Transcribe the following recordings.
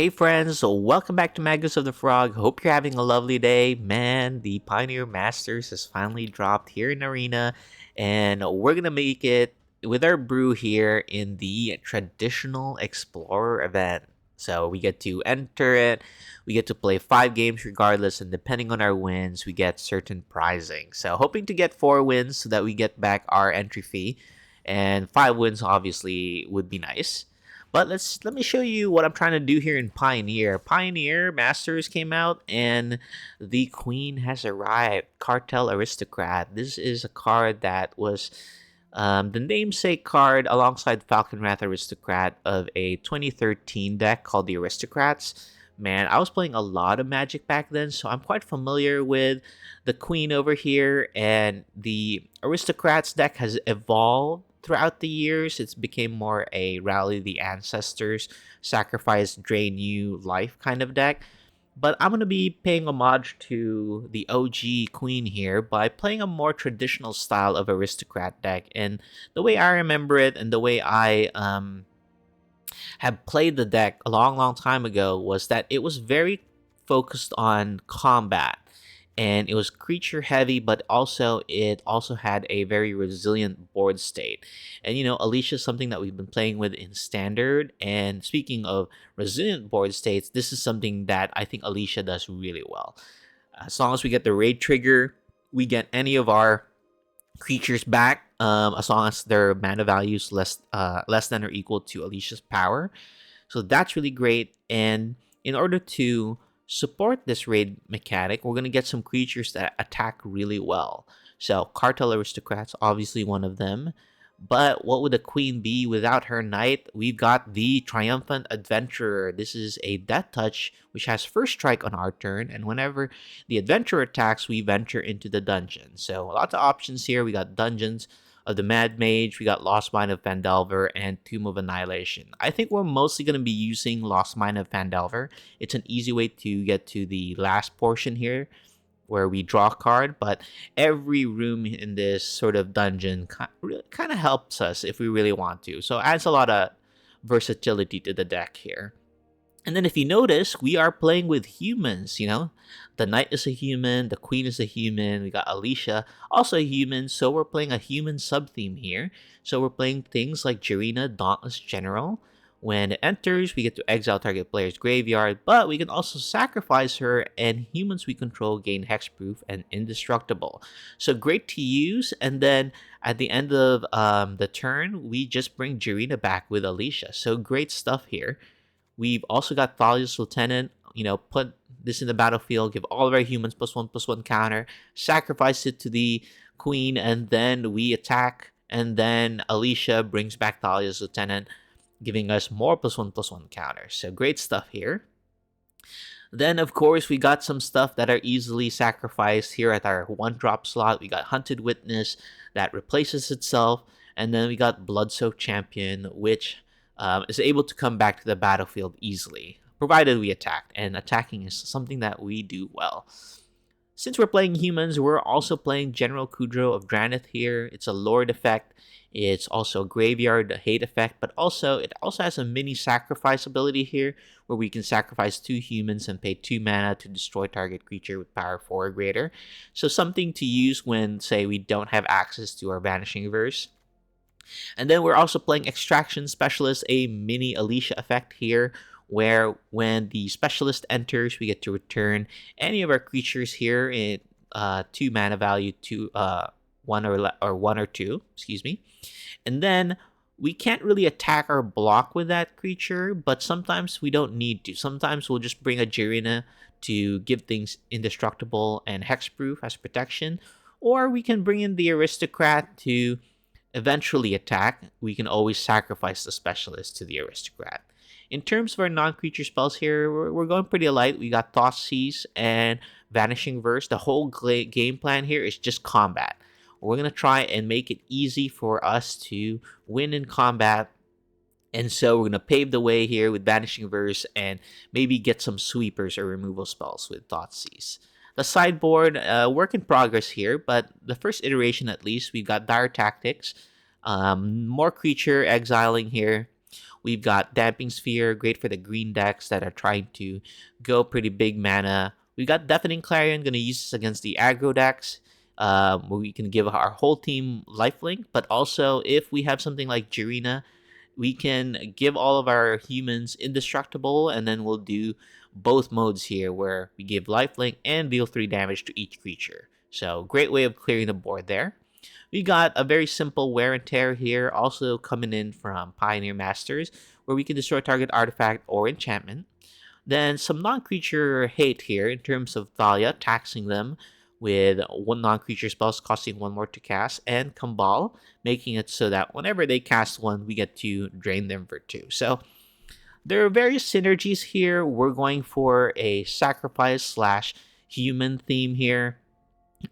Hey friends, so welcome back to Magus of the Frog. Hope you're having a lovely day. Man, the Pioneer Masters has finally dropped here in Arena, and we're gonna make it with our brew here in the traditional Explorer event. So we get to enter it, we get to play 5 games regardless, and depending on our wins, we get certain prizing. So hoping to get 4 wins so that we get back our entry fee, and 5 wins obviously would be nice. But let me show you what I'm trying to do here in Pioneer. Pioneer Masters came out and the Queen has arrived. Cartel Aristocrat. This is a card that was the namesake card alongside Falcon Wrath Aristocrat of a 2013 deck called the Aristocrats. Man, I was playing a lot of Magic back then, so I'm quite familiar with the Queen over here, and the Aristocrats deck has evolved throughout the years. It's became more a rally the ancestors, sacrifice, drain you life kind of deck. But I'm going to be paying homage to the OG Queen here by playing a more traditional style of aristocrat deck. And the way I remember it and the way I have played the deck a long, long time ago was that it was very focused on combat, and it was creature heavy, but it also had a very resilient board state. And Alicia is something that we've been playing with in standard, and speaking of resilient board states, this is something that I think Alicia does really well. As long as we get the raid trigger, we get any of our creatures back, as long as their mana values less than or equal to Alicia's power. So that's really great. And in order to support this raid mechanic, we're going to get some creatures that attack really well. So Cartel Aristocrats, obviously one of them. But what would the Queen be without her knight? We've got the Triumphant Adventurer. This is a death touch which has first strike on our turn, and whenever the adventurer attacks, we venture into the dungeon. So lots of options here. We got Dungeons of the Mad Mage, we got Lost Mine of Phandelver, and Tomb of Annihilation. I think we're mostly going to be using Lost Mine of Phandelver. It's an easy way to get to the last portion here, where we draw a card, but every room in this sort of dungeon kind of helps us if we really want to. So it adds a lot of versatility to the deck here. And then if you notice, we are playing with humans, The knight is a human, the queen is a human, we got Alicia, also a human, so we're playing a human sub-theme here. So we're playing things like Jirina, Dauntless General. When it enters, we get to exile target player's graveyard, but we can also sacrifice her, and humans we control gain hexproof and indestructible. So great to use, and then at the end of the turn, we just bring Jirina back with Alicia. So great stuff here. We've also got Thalia's Lieutenant, put this in the battlefield, give all of our humans +1/+1 counter, sacrifice it to the queen, and then we attack, and then Alicia brings back Thalia's Lieutenant, giving us more +1/+1 counters. So great stuff here. Then, of course, we got some stuff that are easily sacrificed here at our 1-drop slot. We got Hunted Witness that replaces itself, and then we got Bloodsoaked Champion, which is able to come back to the battlefield easily, provided we attack, and attacking is something that we do well. Since we're playing humans, we're also playing General Kudro of Dranith here. It's a Lord effect. It's also a Graveyard Hate effect, but it also has a mini sacrifice ability here, where we can sacrifice 2 humans and pay 2 mana to destroy target creature with power 4 or greater. So something to use when, say, we don't have access to our Vanishing Verse. And then we're also playing Extraction Specialist, a mini Alicia effect here, where when the specialist enters, we get to return any of our creatures here in 2 mana value to 1 or 2, excuse me. And then we can't really attack or block with that creature, but sometimes we don't need to. Sometimes we'll just bring a Jirina to give things indestructible and hexproof as protection, or we can bring in the Aristocrat to eventually attack. We can always sacrifice the specialist to the Aristocrat. In terms of our non-creature spells here, we're going pretty light. We got Thoughtseize and Vanishing Verse. The whole game plan here is just combat. We're going to try and make it easy for us to win in combat. And so we're going to pave the way here with Vanishing Verse and maybe get some sweepers or removal spells with Thoughtseize. The sideboard, work in progress here, but the first iteration at least, we got Dire Tactics, more creature exiling here. We've got Damping Sphere, great for the green decks that are trying to go pretty big mana. We've got Deafening Clarion, going to use this against the aggro decks, where we can give our whole team lifelink, but also if we have something like Jirina, we can give all of our humans indestructible, and then we'll do both modes here where we give lifelink and deal 3 damage to each creature. So great way of clearing the board there. We got a very simple wear and tear here, also coming in from Pioneer Masters, where we can destroy target artifact or enchantment. Then some non-creature hate here in terms of Thalia, taxing them with 1 non-creature spells costing 1 more to cast, and Kambal, making it so that whenever they cast 1, we get to drain them for 2. So there are various synergies here. We're going for a sacrifice slash human theme here,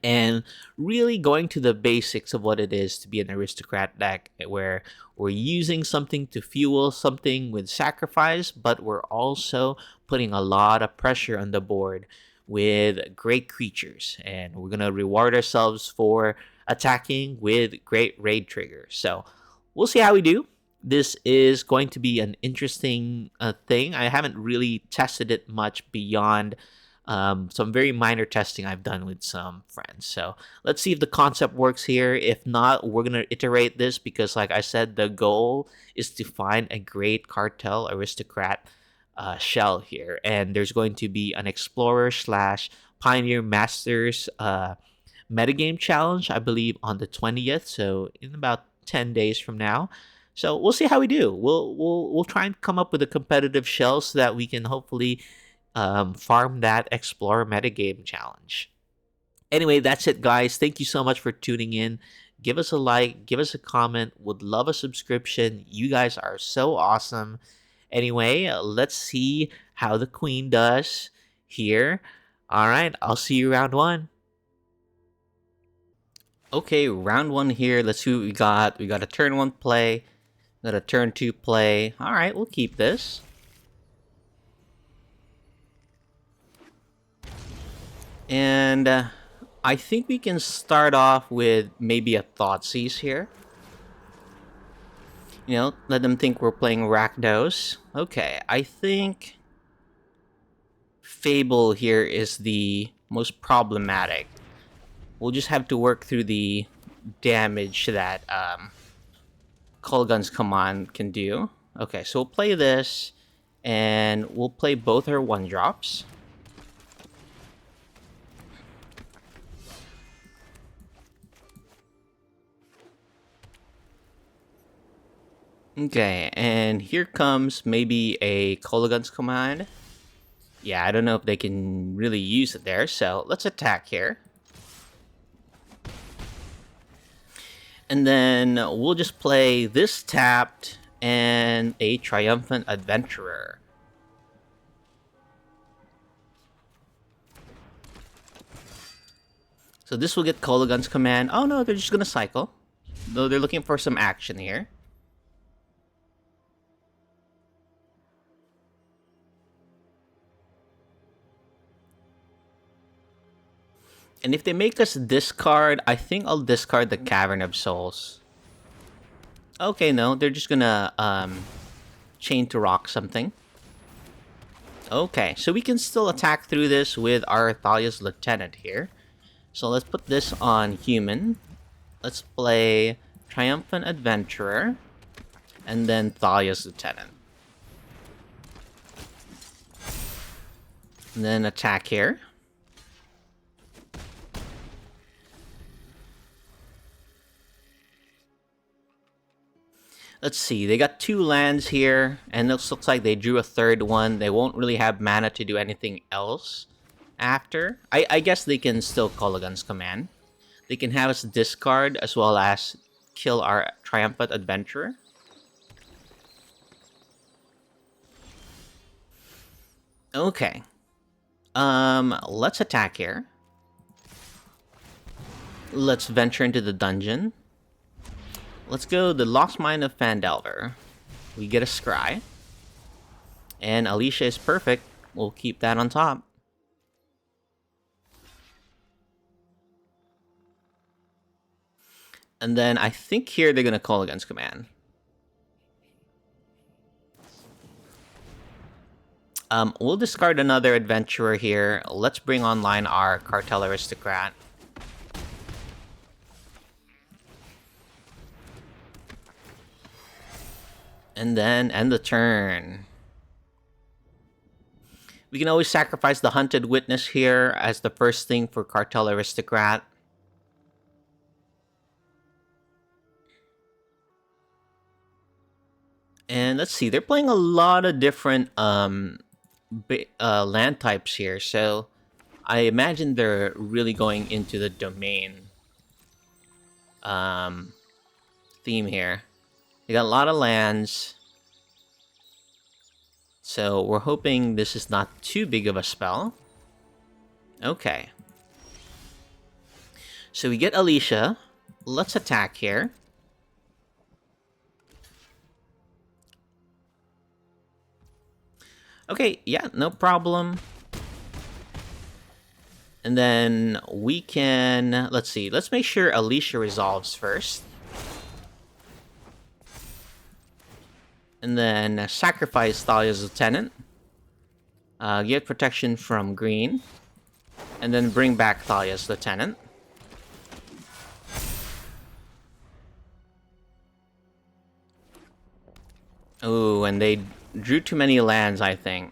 and really going to the basics of what it is to be an aristocrat deck, where we're using something to fuel something with sacrifice, but we're also putting a lot of pressure on the board with great creatures, and we're going to reward ourselves for attacking with great raid triggers. So we'll see how we do. This is going to be an interesting thing. I haven't really tested it much beyond some very minor testing I've done with some friends. So let's see if the concept works here. If not, we're going to iterate this because, like I said, the goal is to find a great Cartel Aristocrat shell here. And there's going to be an Explorer slash Pioneer Masters metagame challenge, I believe, on the 20th. So in about 10 days from now. So we'll see how we do. We'll try and come up with a competitive shell so that we can hopefully farm that Explorer metagame challenge. Anyway, that's it, guys. Thank you so much for tuning in. Give us a like, give us a comment. Would love a subscription. You guys are so awesome. Anyway, let's see how the queen does here. All right, I'll see you round 1. Okay, round 1 here. Let's see what we got. We got a turn 1 play. Got a turn 2 play. All right, we'll keep this. And I think we can start off with maybe a Thoughtseize here. You know, let them think we're playing Rakdos. Okay, I think Fable here is the most problematic. We'll just have to work through the damage that Kolaghan's Command can do. Okay, so we'll play this, and we'll play both her 1-drops. Okay, and here comes maybe a Kolaghan's Command. Yeah, I don't know if they can really use it there, so let's attack here. And then we'll just play this tapped and a Triumphant Adventurer. So this will get Kolaghan's Command. Oh no, they're just gonna cycle. Though they're looking for some action here. And if they make us discard, I think I'll discard the Cavern of Souls. Okay, no, they're just gonna Chain to Rock something. Okay, so we can still attack through this with our Thalia's Lieutenant here. So let's put this on human. Let's play Triumphant Adventurer, and then Thalia's Lieutenant. And then attack here. Let's see, they got 2 lands here, and this looks like they drew a 3rd one. They won't really have mana to do anything else after. I guess they can still Kolaghan's Command. They can have us discard as well as kill our Triumphant Adventurer. Okay. Let's attack here. Let's venture into the dungeon. Let's go the Lost Mine of Phandelver. We get a Scry. And Alicia is perfect. We'll keep that on top. And then I think here they're going to Kolaghan's Command. We'll discard another adventurer here. Let's bring online our Cartel Aristocrat. And then end the turn. We can always sacrifice the Hunted Witness here as the first thing for Cartel Aristocrat. And let's see, they're playing a lot of different land types here, so I imagine they're really going into the domain theme here. They got a lot of lands, so we're hoping this is not too big of a spell. Okay. So we get Alicia. Let's attack here. Okay, yeah, no problem. And then we can... Let's see. Let's make sure Alicia resolves first. And then sacrifice Thalia's Lieutenant. Get protection from green. And then bring back Thalia's Lieutenant. Ooh, and they drew too many lands, I think.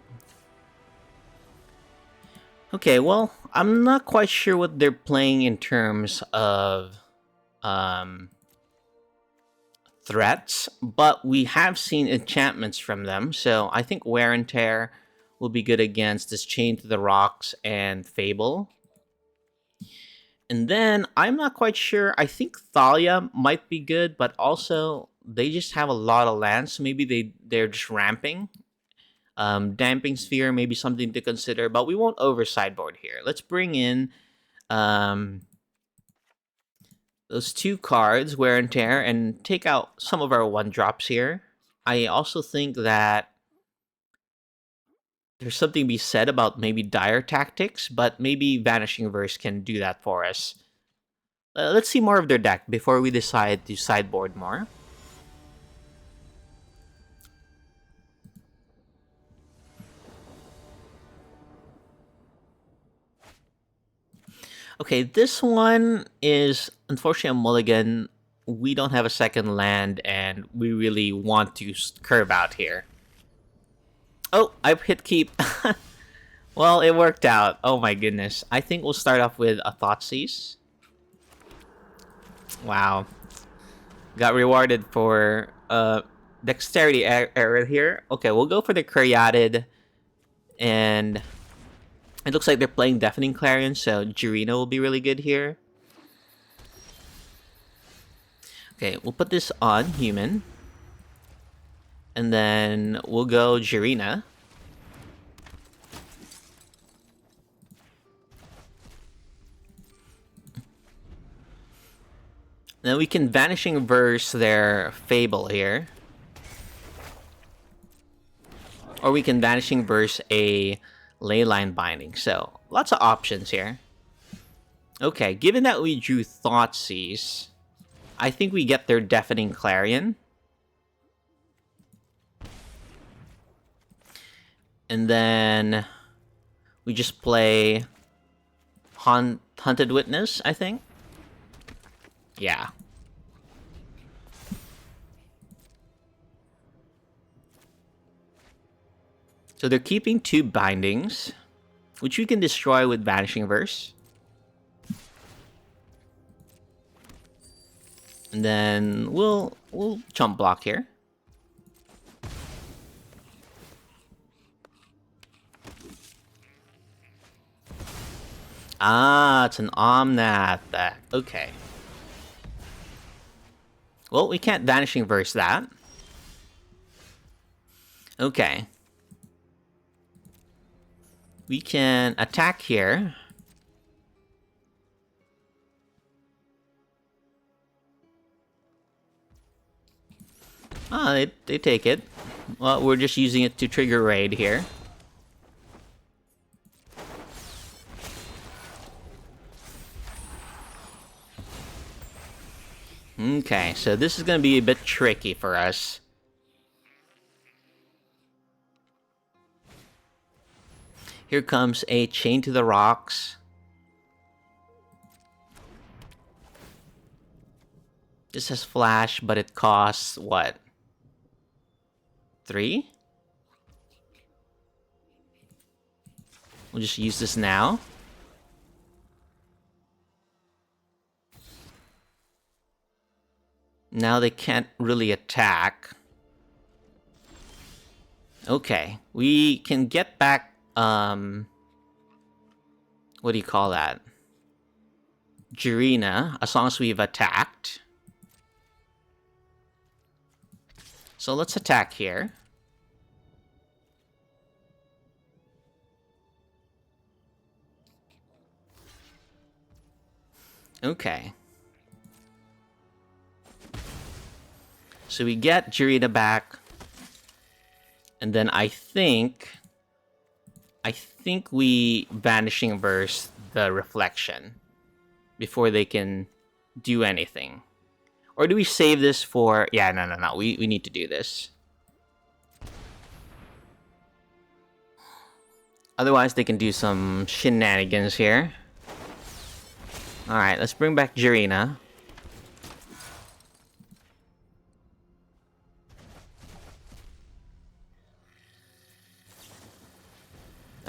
Okay, well, I'm not quite sure what they're playing in terms of threats, but we have seen enchantments from them, so I think Wear and Tear will be good against this Chain to the Rocks and Fable. And then, I'm not quite sure, I think Thalia might be good, but also, they just have a lot of lands, so maybe they're just ramping. Damping Sphere may be something to consider, but we won't over sideboard here. Let's bring in those two cards, Wear and Tear, and take out some of our 1-drops here. I also think that there's something to be said about maybe Dire Tactics, but maybe Vanishing Verse can do that for us. Let's see more of their deck before we decide to sideboard more. Okay, this one is unfortunately a mulligan. We don't have a second land, and we really want to curve out here. Oh, I've hit keep. Well, it worked out. Oh my goodness. I think we'll start off with a Thoughtseize. Wow. Got rewarded for dexterity error here. Okay, we'll go for the Caryatid, and it looks like they're playing Deafening Clarion, so Jirina will be really good here. Okay, we'll put this on human. And then we'll go Jirina. Then we can Vanishing Verse their Fable here. Or we can Vanishing Verse a Leyline Binding. So, lots of options here. Okay, given that we drew Thoughtseize, I think we get their Deafening Clarion. And then we just play Hunted Witness, I think. Yeah. So they're keeping 2 bindings, which we can destroy with Vanishing Verse. And then we'll chump block here. Ah, it's an Omnath. Okay. Well, we can't Vanishing Verse that. Okay. We can attack here. Ah, they take it. Well, we're just using it to trigger raid here. Okay, so this is going to be a bit tricky for us. Here comes a Chain to the Rocks. This has flash, but it costs what? 3? We'll just use this now. Now they can't really attack. Okay, we can get back, what do you call that? Arena, as long as we've attacked. So let's attack here. Okay. So we get Jirina back. And then I think we Vanishing Verse the Reflection before they can do anything. Or do we save this for... Yeah, no. We need to do this. Otherwise, they can do some shenanigans here. Alright, let's bring back Jirina.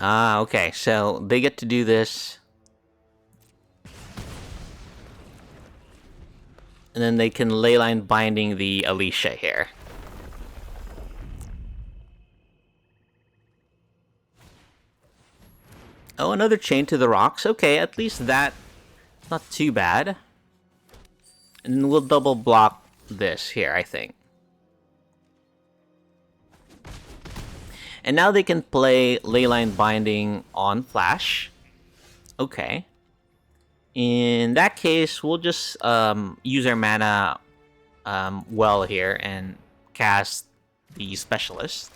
Ah, okay. So they get to do this. And then they can Leyline Binding the Alicia here. Oh, another Chain to the Rocks. Okay, at least that... Not too bad. And we'll double block this here, I think. And now they can play Leyline Binding on Flash. Okay. In that case, we'll just use our mana well here and cast the Specialist.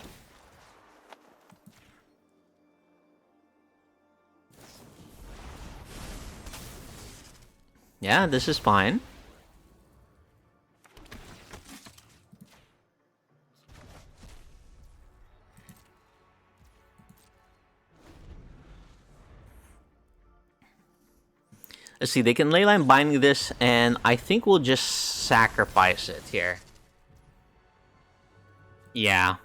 Yeah, this is fine. Let's see, they can Leyline Binding this, and I think we'll just sacrifice it here. Yeah.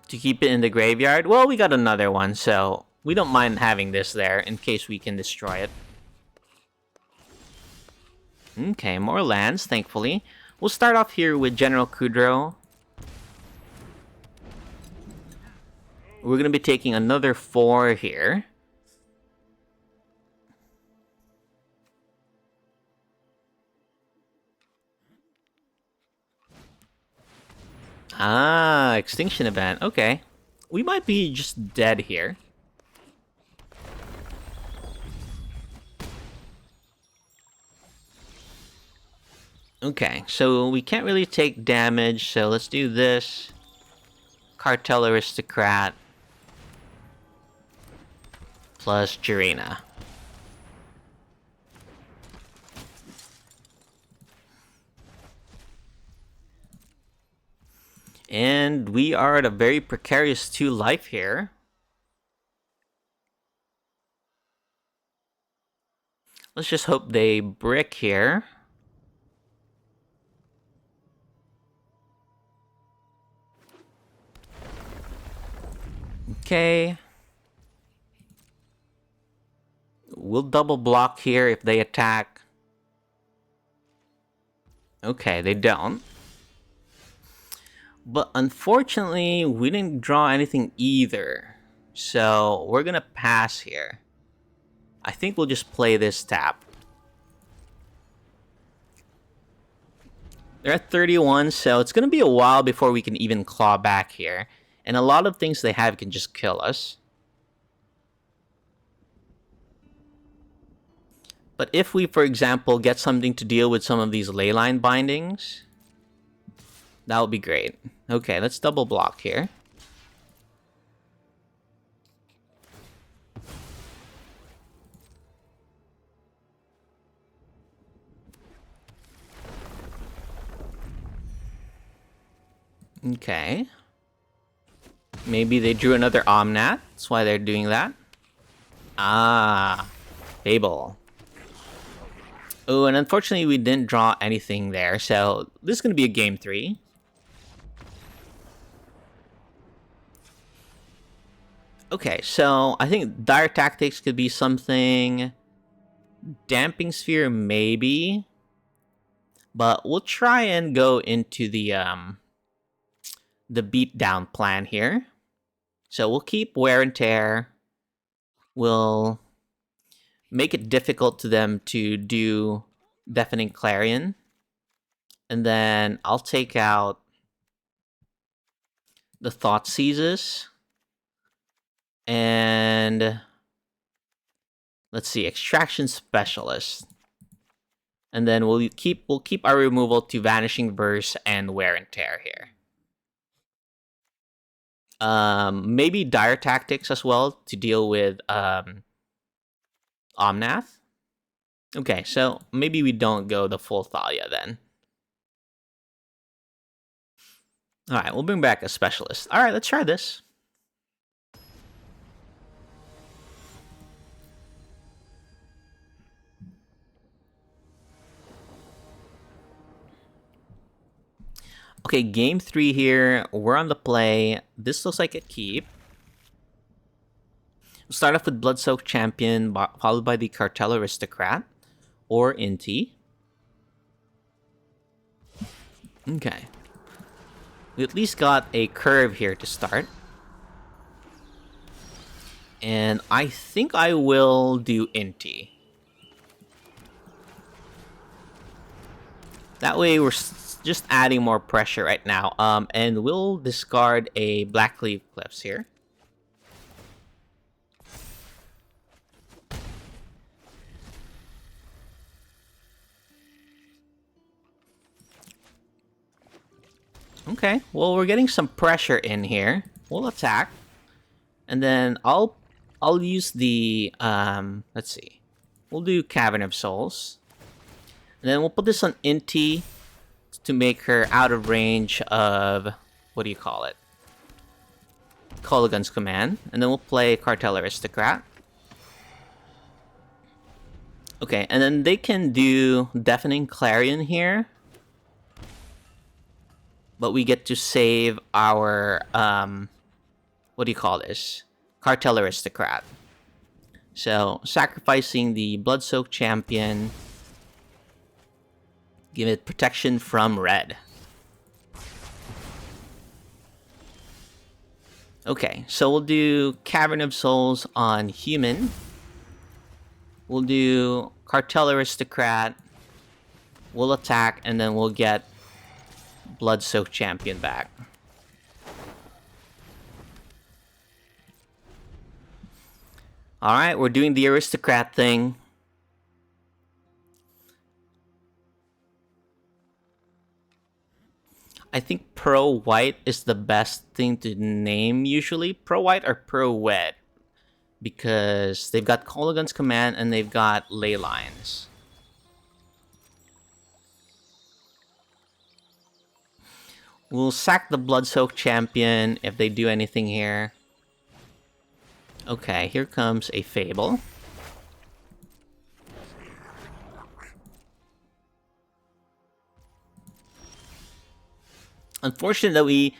To keep it in the graveyard? Well, we got another one, so we don't mind having this there in case we can destroy it. Okay, more lands, thankfully. We'll start off here with General Kudrow. We're going to be taking another 4 here. Ah, Extinction Event. Okay. We might be just dead here. Okay, so we can't really take damage, so let's do this. Cartel Aristocrat. Plus Jirina. And we are at a very precarious 2 life here. Let's just hope they brick here. Okay. We'll double block here if they attack. Okay, they don't. But unfortunately, we didn't draw anything either. So we're gonna pass here. I think we'll just play this tap. They're at 31, so it's gonna be a while before we can even claw back here. And a lot of things they have can just kill us. But if we, for example, get something to deal with some of these Leyline Bindings, that would be great. Okay, let's double block here. Okay. Maybe they drew another Omnath. That's why they're doing that. Ah, Fable. Oh, and unfortunately we didn't draw anything there, so this is going to be a game 3. Okay, so I think Dire Tactics could be something. Damping Sphere, maybe. But we'll try and go into the beatdown plan here. So we'll keep Wear and Tear. We'll make it difficult to them to do Deafening Clarion. And then I'll take out the Thought Seizes. And let's see, Extraction Specialist. And then we'll keep our removal to Vanishing Verse and Wear and Tear here. Maybe Dire Tactics as well to deal with Omnath. Okay, so maybe we don't go the full Thalia then. Alright, we'll bring back a Specialist. Alright, let's try this. Okay, game 3 here. We're on the play. This looks like a keep. We'll start off with Blood-Soaked Champion, followed by the Cartel Aristocrat, or Inti. Okay. We at least got a curve here to start. And I think I will do Inti. That way we're just adding more pressure right now. And we'll discard a Blackleaf Cliffs here. Okay, well we're getting some pressure in here. We'll attack. And then I'll use the let's see. We'll do Cavern of Souls. And then we'll put this on Inti to make her out of range of, what do you call it? Kolaghan's Command. And then we'll play Cartel Aristocrat. Okay, and then they can do Deafening Clarion here. But we get to save our, what do you call this? Cartel Aristocrat. So, sacrificing the Blood-Soaked Champion. Give it protection from red. Okay, so we'll do Cavern of Souls on human. We'll do Cartel Aristocrat. We'll attack, and then we'll get Blood-Soaked Champion back. Alright, we're doing the Aristocrat thing. I think pro-white is the best thing to name usually. Pro-white or pro-wet. Because they've got Kolaghan's Command and they've got Ley Lines. We'll sack the Blood-Soaked Champion if they do anything here. Okay, here comes a Fable. Unfortunate that we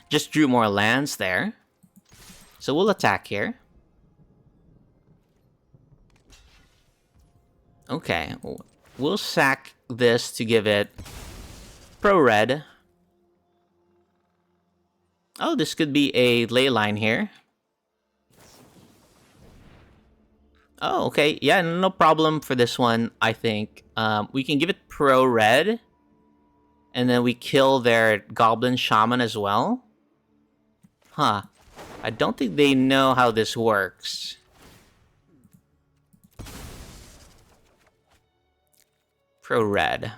just drew more lands there. So we'll attack here. Okay, we'll sack this to give it pro-red. Oh, this could be a ley line here. Oh, okay. Yeah, no problem for this one, I think. We can give it pro-red. And then we kill their Goblin Shaman as well. Huh. I don't think they know how this works. Pro-red.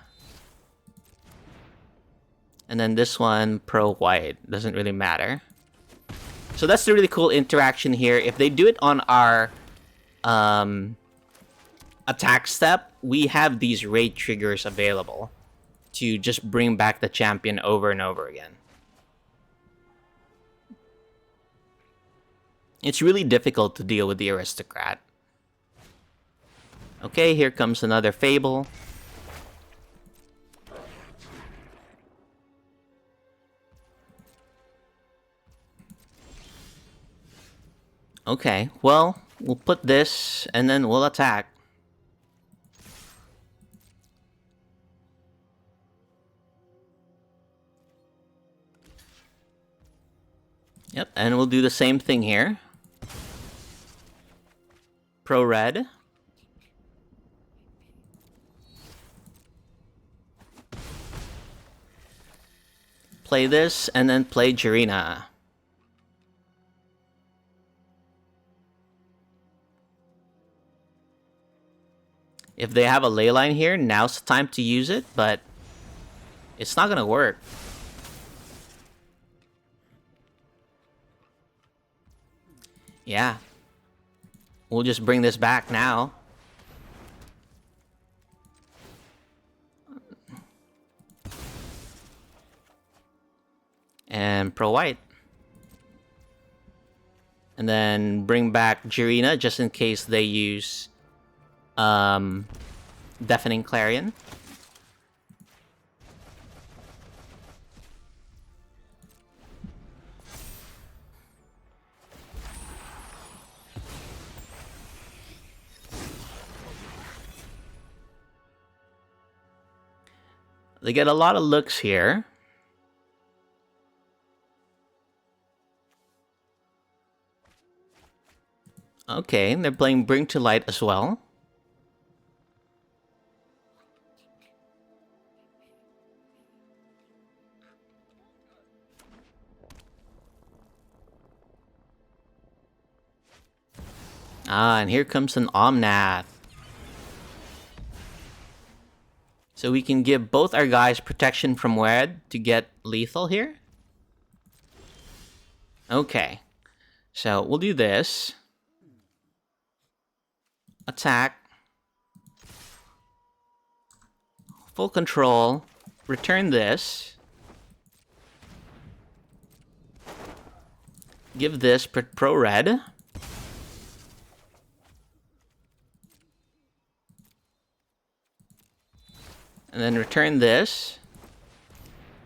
And then this one, pro-white. Doesn't really matter. So that's the really cool interaction here. If they do it on our attack step, we have these raid triggers available to just bring back the champion over and over again. It's really difficult to deal with the Aristocrat. Okay, here comes another Fable. Okay, well, we'll put this and then we'll attack. Yep, and we'll do the same thing here. Pro red. Play this and then play Arena. If they have a ley line here, now's the time to use it, but it's not gonna work. Yeah. We'll just bring this back now. And pro white. And then bring back Arena just in case they use Deafening Clarion. They get a lot of looks here. Okay, they're playing Bring to Light as well. Ah, and here comes an Omnath. So we can give both our guys protection from red to get lethal here. Okay. So we'll do this. Attack. Full control. Return this. Give this pro red. And then return this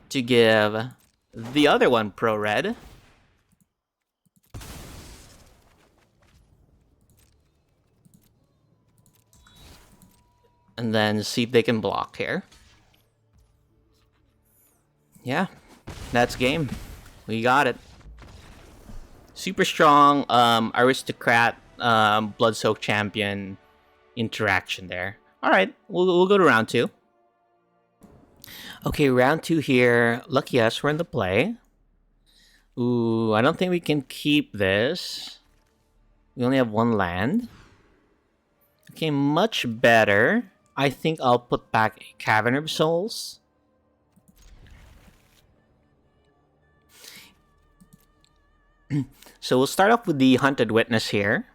to give the other one pro red. And then see if they can block here. Yeah, that's game. We got it. Super strong Aristocrat Blood-Soaked Champion interaction there. Alright, we'll go to round 2. Okay, round 2 here. Lucky us, we're in the play. Ooh, I don't think we can keep this. We only have 1 land. Okay, much better. I think I'll put back a Cavern of Souls. So we'll start off with the Hunted Witness here.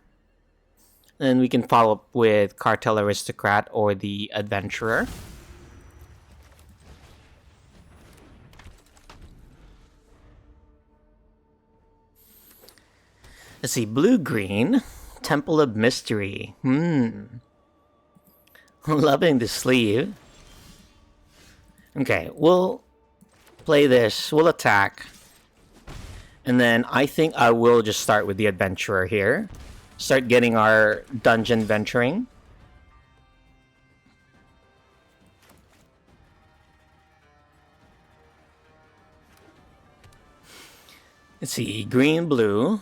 Then we can follow up with Cartel Aristocrat or the Adventurer. Let's see, blue-green, Temple of Mystery. Loving the sleeve. Okay, we'll play this, we'll attack. And then I think I will just start with the Adventurer here. Start getting our dungeon venturing. Let's see, green, blue.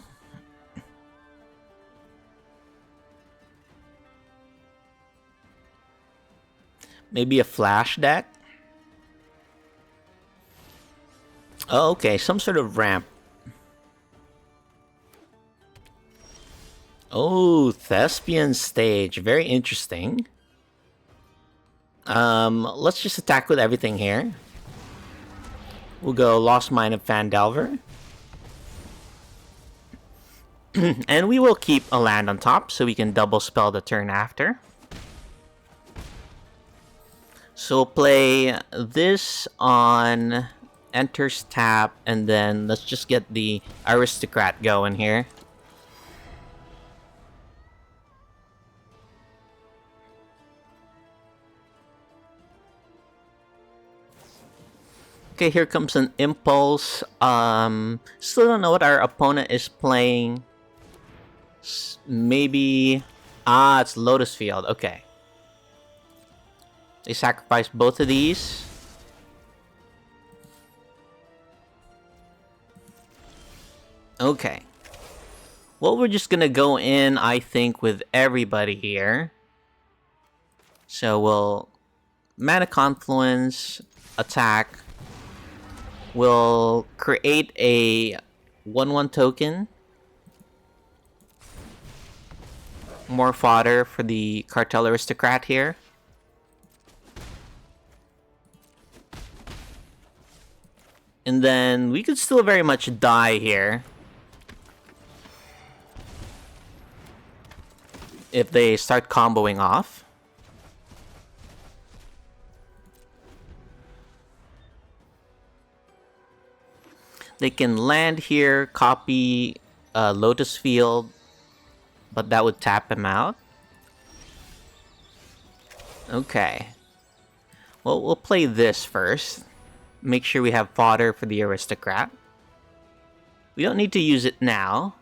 Maybe a flash deck? Oh, okay, some sort of ramp. Oh, Thespian Stage. Very interesting. Let's just attack with everything here. We'll go Lost Mine of Phandelver. And we will keep a land on top so we can double spell the turn after. So we'll play this on enters tap, and then let's just get the Aristocrat going here. Okay, here comes an impulse. Still don't know what our opponent is playing. Maybe... Ah, it's Lotus Field. Okay. They sacrifice both of these. Okay. Well, we're just gonna go in, I think, with everybody here. So we'll... Mana Confluence, attack. We'll create a 1/1 token. More fodder for the Cartel Aristocrat here. And then we could still very much die here. If they start comboing off. They can land here, copy Lotus Field, but that would tap him out. Okay. Well, we'll play this first. Make sure we have fodder for the Aristocrat. We don't need to use it now.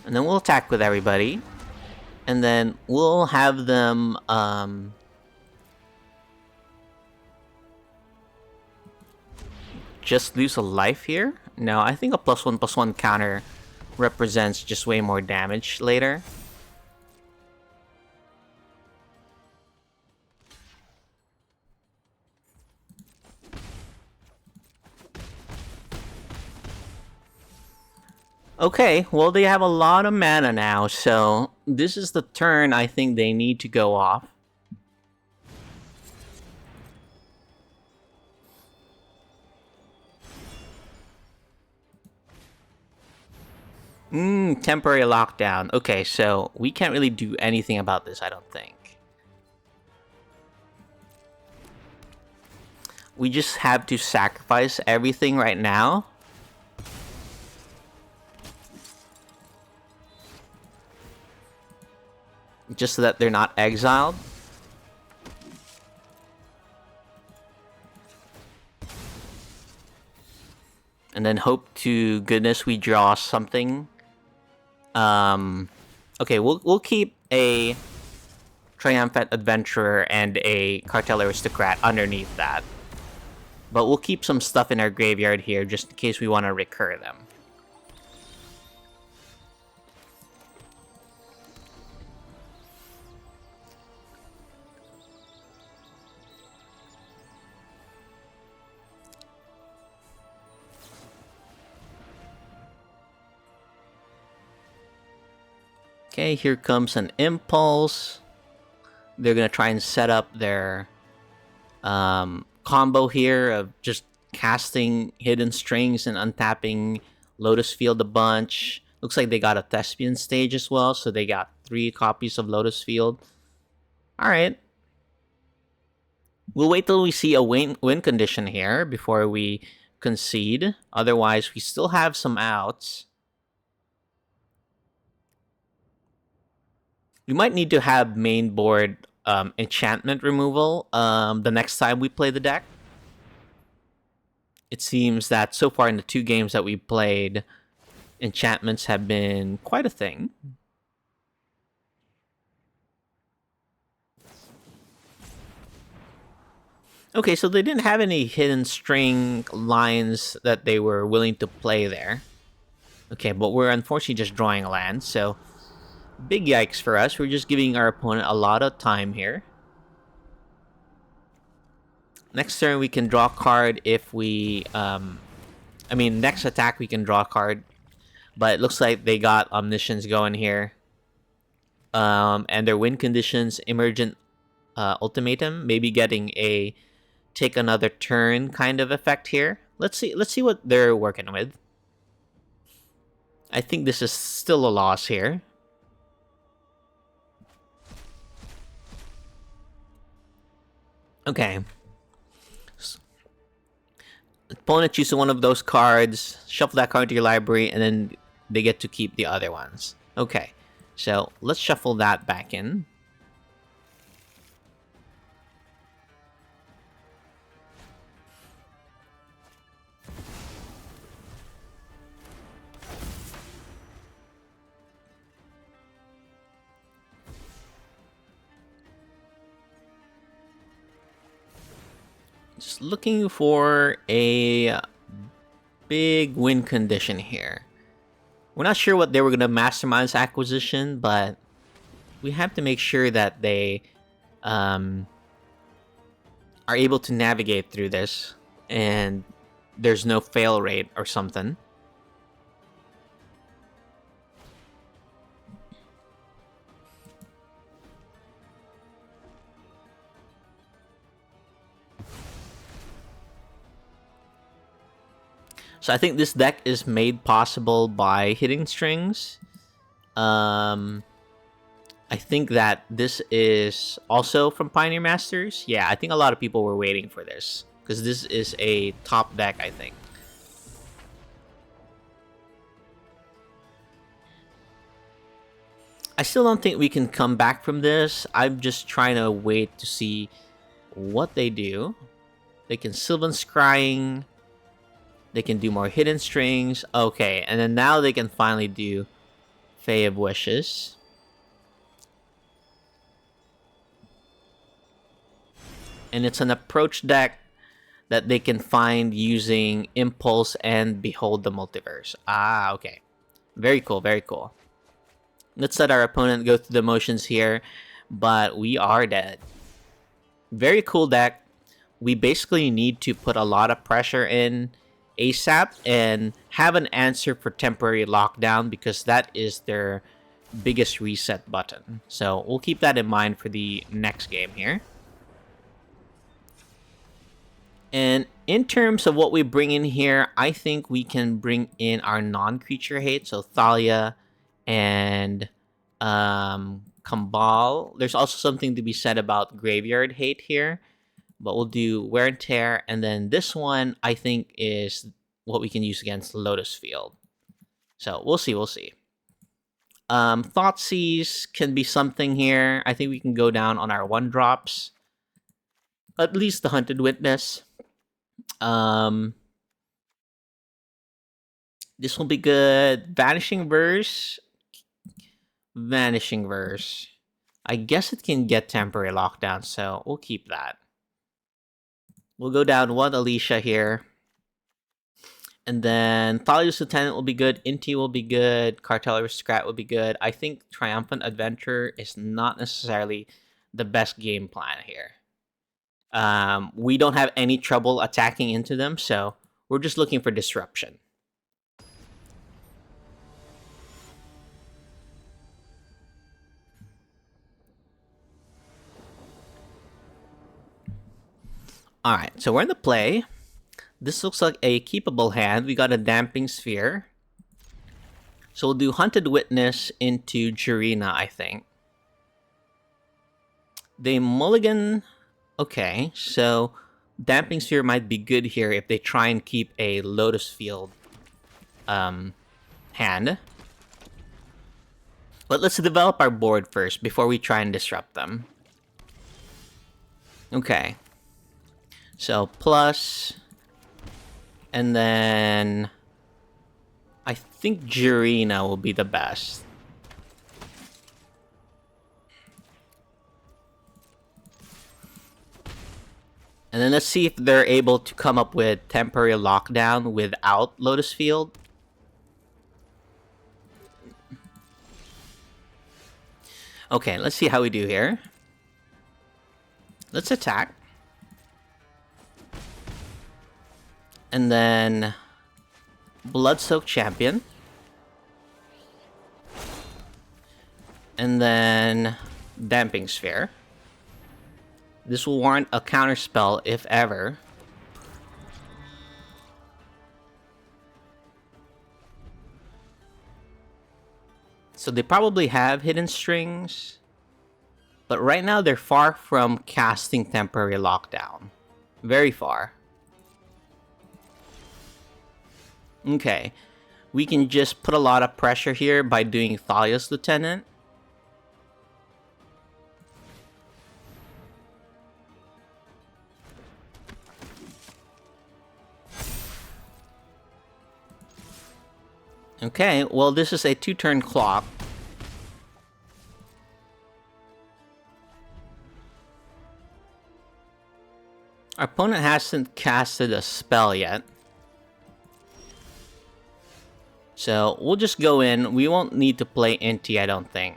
And then we'll attack with everybody. And then we'll have them... just lose a life here? No, I think a +1/+1 counter represents just way more damage later. Okay, well they have a lot of mana now, so this is the turn I think they need to go off. Temporary lockdown. Okay, so we can't really do anything about this, I don't think. We just have to sacrifice everything right now. Just so that they're not exiled. And then hope to goodness we draw something. Okay, we'll keep a Triumphant Adventurer and a Cartel Aristocrat underneath that. But we'll keep some stuff in our graveyard here just in case we want to recur them. Okay, here comes an impulse. They're gonna try and set up their combo here of just casting Hidden Strings and untapping Lotus Field a bunch. Looks like they got a Thespian stage as well, so they got 3 copies of Lotus Field. Alright. We'll wait till we see a win condition here before we concede. Otherwise, we still have some outs. We might need to have main board enchantment removal the next time we play the deck. It seems that so far in the 2 games that we played, enchantments have been quite a thing. Okay, so they didn't have any hidden string lines that they were willing to play there. Okay, but we're unfortunately just drawing a land, so... Big yikes for us. We're just giving our opponent a lot of time here. Next turn we can draw a card if we... next attack we can draw a card. But it looks like they got Omniscience going here. And their win conditions, Emergent Ultimatum. Maybe getting a take another turn kind of effect here. Let's see what they're working with. I think this is still a loss here. Okay. Opponent chooses one of those cards, shuffle that card to your library, and then they get to keep the other ones. Okay, so let's shuffle that back in. Just looking for a big win condition here. We're not sure what they were going to mastermind this acquisition, but we have to make sure that they are able to navigate through this and there's no fail rate or something. So I think this deck is made possible by hitting strings. I think that this is also from Pioneer Masters. Yeah, I think a lot of people were waiting for this because this is a top deck, I think. I still don't think we can come back from this. I'm just trying to wait to see what they do. They can Sylvan Scrying. They can do more hidden strings. Okay, and then now they can finally do Fae of Wishes. And it's an approach deck that they can find using Impulse and Behold the Multiverse. Ah, okay. Very cool, very cool. Let's let our opponent go through the motions here, but we are dead. Very cool deck. We basically need to put a lot of pressure in ASAP and have an answer for temporary lockdown because that is their biggest reset button. So we'll keep that in mind for the next game here. And in terms of what we bring in here, I think we can bring in our non-creature hate, so Thalia and Kambal. There's also something to be said about graveyard hate here, but we'll do Wear and Tear, and then this one I think is what we can use against Lotus Field. So we'll see, we'll see. Thoughtseize can be something here. I think we can go down on our 1-drops. At least the Hunted Witness. This will be good. Vanishing Verse. Vanishing Verse. I guess it can get temporary lockdown, so we'll keep that. We'll go down 1 Alicia here. And then Thalia's Lieutenant will be good. Inti will be good. Cartel Aristocrat will be good. I think Triumphant Adventure is not necessarily the best game plan here. We don't have any trouble attacking into them, so we're just looking for disruption. Alright, so we're in the play. This looks like a keepable hand. We got a Damping Sphere. So we'll do Hunted Witness into Jarina, I think. They mulligan. Okay, so Damping Sphere might be good here if they try and keep a Lotus Field hand. But let's develop our board first before we try and disrupt them. Okay. So plus, and then I think Jarina will be the best. And then let's see if they're able to come up with temporary lockdown without Lotus Field. Okay, let's see how we do here. Let's attack. And then Bloodsoaked Champion. And then Damping Sphere. This will warrant a counterspell if ever. So they probably have hidden strings. But right now they're far from casting temporary lockdown. Very far. Okay. we can just put a lot of pressure here by doing Thalia's Lieutenant. Okay, well, this is a 2-turn clock. Our opponent hasn't casted a spell yet. So we'll just go in. We won't need to play Inti, I don't think.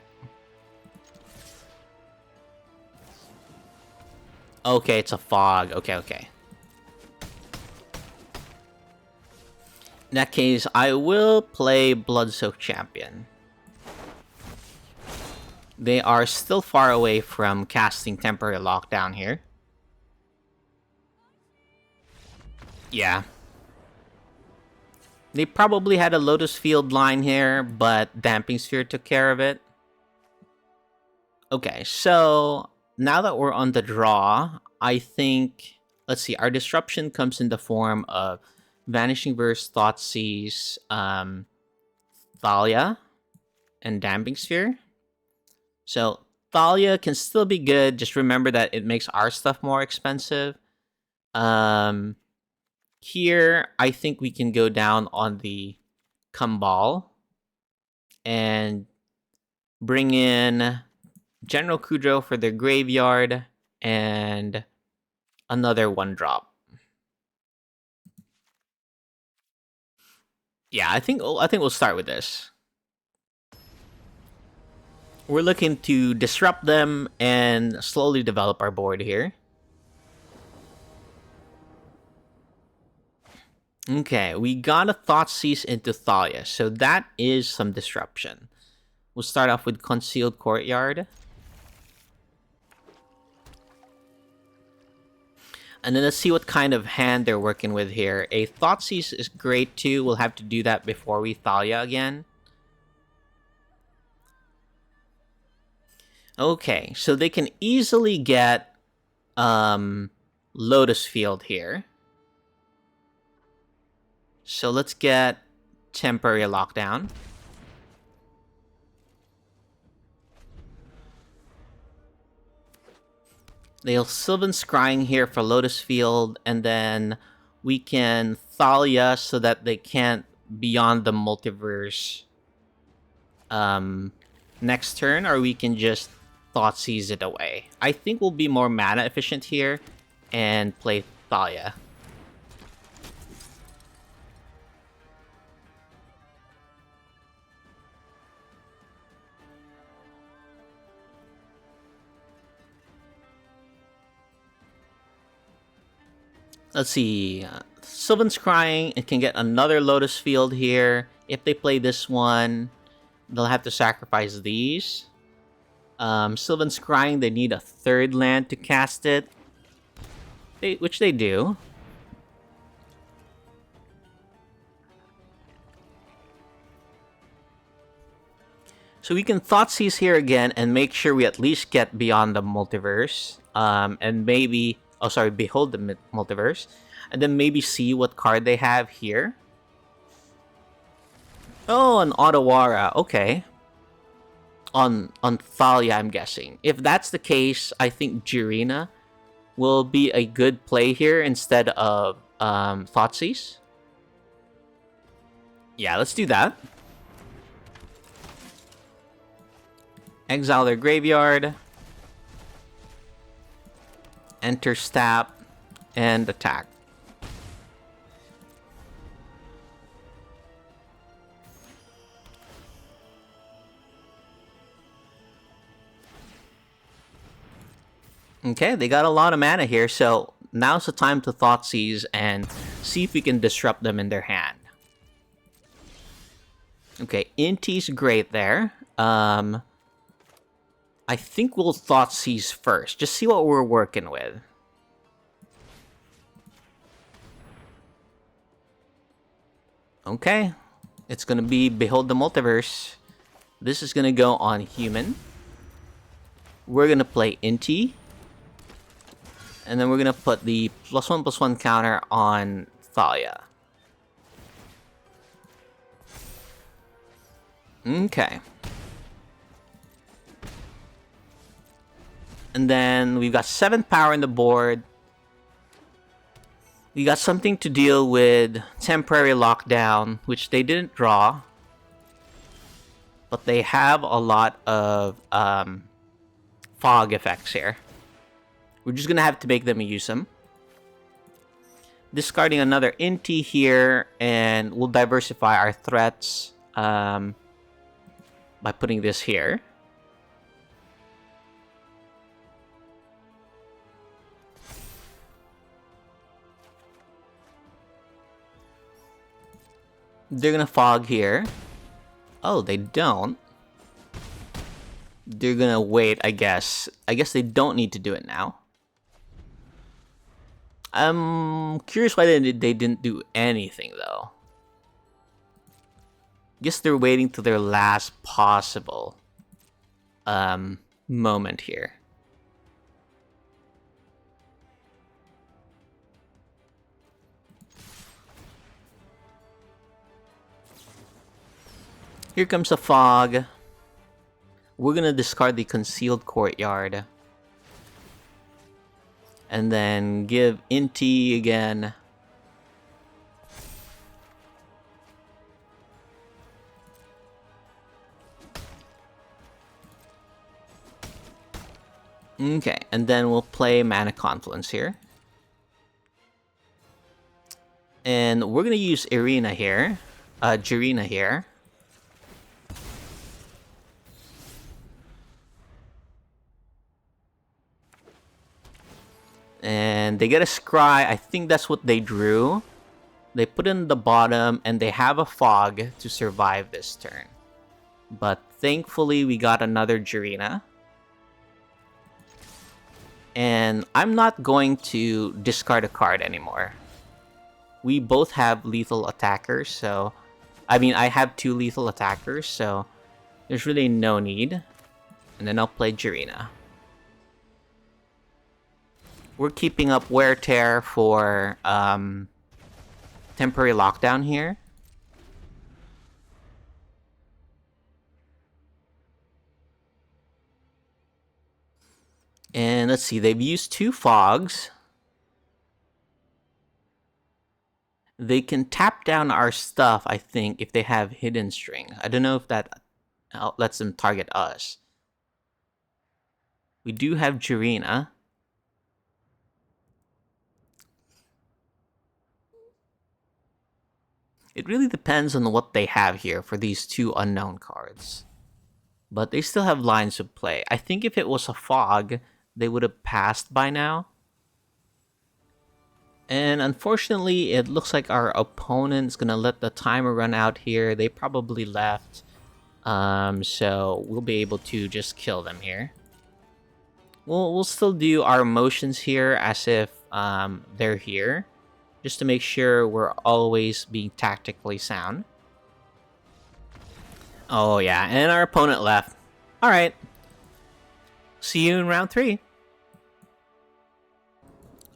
Okay, it's a fog. Okay. In that case, I will play Bloodsoaked Champion. They are still far away from casting Temporary Lockdown here. Yeah. They probably had a Lotus Field line here, but Damping Sphere took care of it. Okay, so now that we're on the draw, I think... Let's see, our disruption comes in the form of Vanishing Verse, Thoughtseize, Thalia, and Damping Sphere. So Thalia can still be good, just remember that it makes our stuff more expensive. Here, I think we can go down on the Kambal and bring in General Kudro for their graveyard and another 1-drop. Yeah, I think we'll start with this. We're looking to disrupt them and slowly develop our board here. Okay, we got a Thoughtseize into Thalia, so that is some disruption. We'll start off with Concealed Courtyard. And then let's see what kind of hand they're working with here. A Thoughtseize is great too. We'll have to do that before we Thalia again. Okay, so they can easily get Lotus Field here. So let's get Temporary Lockdown. They'll Sylvan Scrying here for Lotus Field, and then we can Thalia so that they can't Beyond the Multiverse next turn, or we can just Thoughtseize it away. I think we'll be more mana efficient here and play Thalia. Let's see, Sylvan Scrying, it can get another Lotus Field here. If they play this one, they'll have to sacrifice these. Sylvan Scrying, they need a 3rd land to cast it, which they do. So we can Thoughtseize here again and make sure we at least get Beyond the Multiverse, and maybe... Oh, sorry, Behold the Multiverse. And then maybe see what card they have here. Oh, an Otawara. Okay. On Thalia, I'm guessing. If that's the case, I think Jirina will be a good play here instead of Thoughtseize. Yeah, let's do that. Exile their graveyard. Enter Stab, and attack. Okay, they got a lot of mana here, so now's the time to Thoughtseize and see if we can disrupt them in their hand. Okay, Inti's great there. I think we'll Thoughtseize first. Just see what we're working with. Okay. It's going to be Behold the Multiverse. This is going to go on Human. We're going to play Inti. And then we're going to put the +1/+1 counter on Thalia. Okay. And then we've got 7 power on the board. We got something to deal with temporary lockdown, which they didn't draw. But they have a lot of fog effects here. We're just going to have to make them use them. Discarding another Inti here, and we'll diversify our threats by putting this here. They're gonna fog here. Oh, they don't. They're gonna wait, I guess. I guess they don't need to do it now. I'm curious why they didn't do anything, though. Guess they're waiting till their last possible moment here. Here comes a fog. We're gonna discard the Concealed Courtyard. And then give Inti again. Okay, and then we'll play Mana Confluence here. And we're gonna use Arena here. Jarina here. And they get a Scry. I think that's what they drew. They put in the bottom, and they have a Fog to survive this turn. But thankfully, we got another Jarina. And I'm not going to discard a card anymore. We both have lethal attackers, so... I mean, I have 2 lethal attackers, so... there's really no need. And then I'll play Jarina. We're keeping up Wear Tear for temporary lockdown here. And let's see, they've used 2 fogs. They can tap down our stuff, I think, if they have Hidden String. I don't know if that lets them target us. We do have Jarina. It really depends on what they have here for these 2 unknown cards. But they still have lines of play. I think if it was a fog, they would have passed by now. And unfortunately, it looks like our opponent's gonna let the timer run out here. They probably left. So we'll be able to just kill them here. We'll still do our motions here as if they're here. Just to make sure we're always being tactically sound. Oh yeah, and our opponent left. Alright. See you in round 3.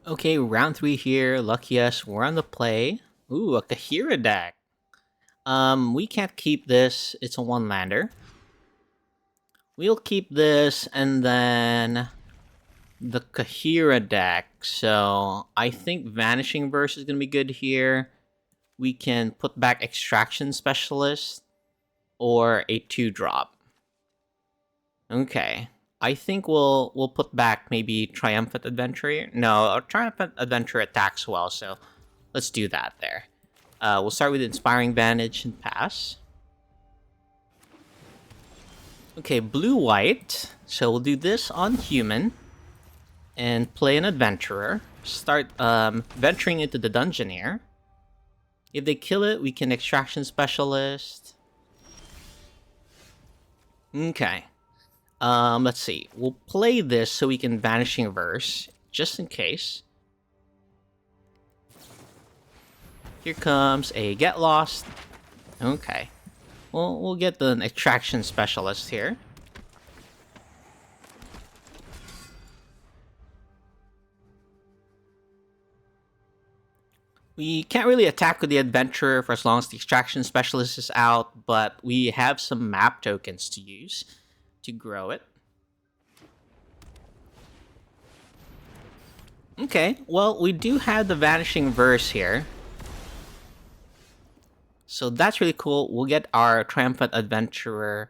Okay, round 3 here. Lucky us, we're on the play. Ooh, a Kahira deck. We can't keep this. It's a 1-lander. We'll keep this, and then... the Kahira deck. So I think Vanishing Verse is going to be good here. We can put back Extraction Specialist or a 2-drop. Okay. I think we'll put back maybe Triumphant Adventurer. No, Triumphant Adventurer attacks well, so let's do that there. We'll start with Inspiring Vantage and pass. Okay, blue-white. So we'll do this on human. And play an Adventurer. Start venturing into the dungeon here. If they kill it, we can Extraction Specialist. Okay. Let's see. We'll play this so we can Vanishing Verse, just in case. Here comes a Get Lost. Okay. We'll get the Extraction Specialist here. We can't really attack with the Adventurer for as long as the Extraction Specialist is out, but we have some map tokens to use to grow it. Okay, well, we do have the Vanishing Verse here. So that's really cool. We'll get our Triumphant Adventurer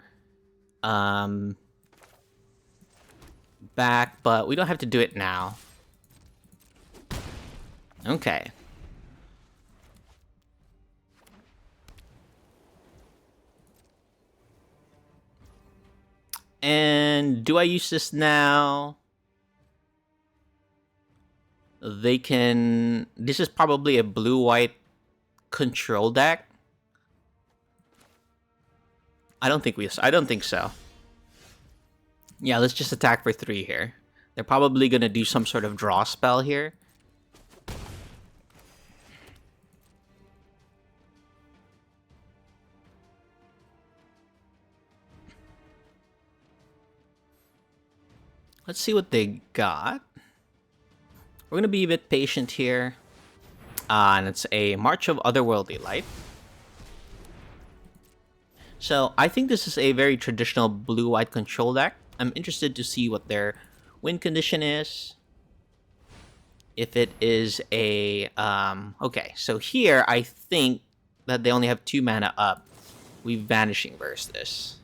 back, but we don't have to do it now. Okay. And do I use this now? This is probably a blue-white control deck. I don't think so. Yeah, let's just attack for 3 here. They're probably gonna do some sort of draw spell here. Let's see what they got. We're gonna be a bit patient here. And it's a March of Otherworldly Light. So I think this is a very traditional blue-white control deck. I'm interested to see what their win condition is. If it is a... okay, so here I think that they only have 2 mana up. We Vanishing Verse this.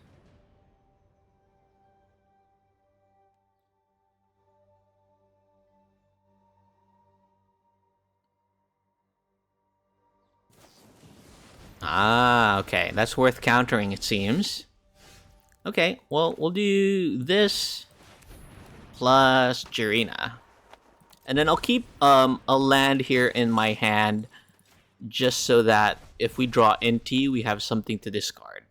Ah, okay. That's worth countering, it seems. Okay, well, we'll do this plus Jirina. And then I'll keep a land here in my hand just so that if we draw NT, we have something to discard.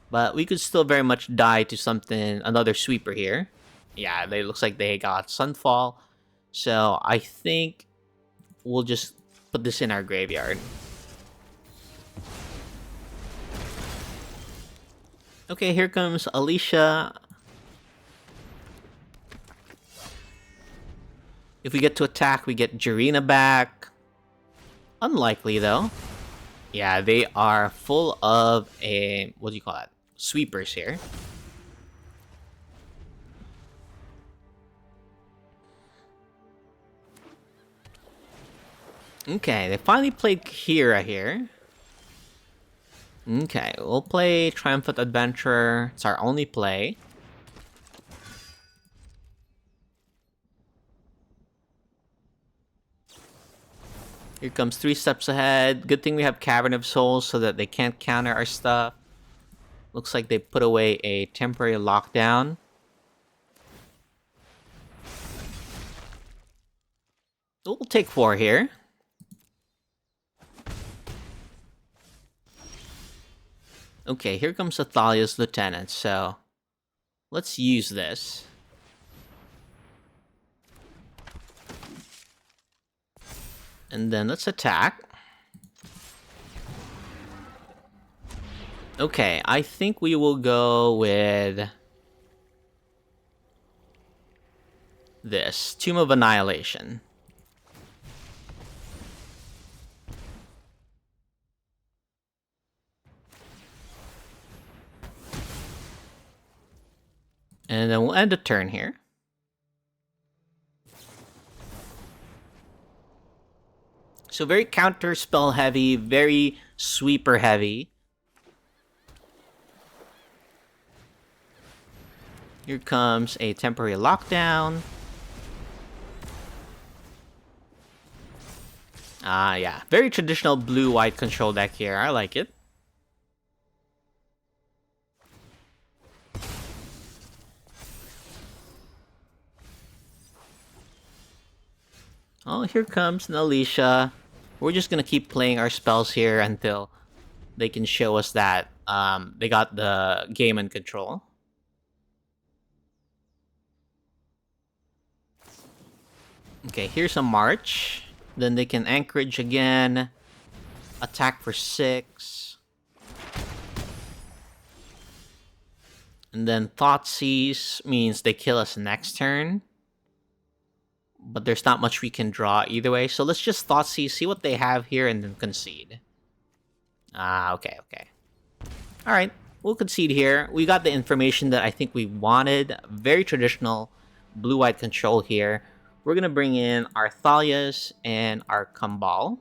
But we could still very much die to something, another sweeper here. Yeah, it looks like they got Sunfall. So I think we'll just put this in our graveyard. Okay, here comes Alicia. If we get to attack, we get Jirina back. Unlikely, though. Yeah, they are full of what do you call that? Sweepers here. Okay, they finally played Kira here. Okay, we'll play Triumphant Adventurer. It's our only play. Here comes 3 steps ahead. Good thing we have Cavern of Souls so that they can't counter our stuff. Looks like they put away a temporary lockdown. We'll take 4 here. Okay, here comes Athalia's Lieutenant, so let's use this. And then let's attack. Okay, I think we will go with this, Tomb of Annihilation. And then we'll end the turn here. So very counter spell heavy, very sweeper heavy. Here comes a temporary lockdown. Yeah. Very traditional blue-white control deck here. I like it. Oh, here comes an Alicia. We're just gonna keep playing our spells here until they can show us that they got the game in control. Okay, here's a March. Then they can Anchorage again. Attack for 6. And then Thoughtseize means they kill us next turn. but there's not much we can draw either way. So let's just Thoughtseize, see what they have here, and then concede. Okay. All right, we'll concede here. We got the information that I think we wanted. Very traditional blue-white control here. We're gonna bring in our Thalias and our Kumbal.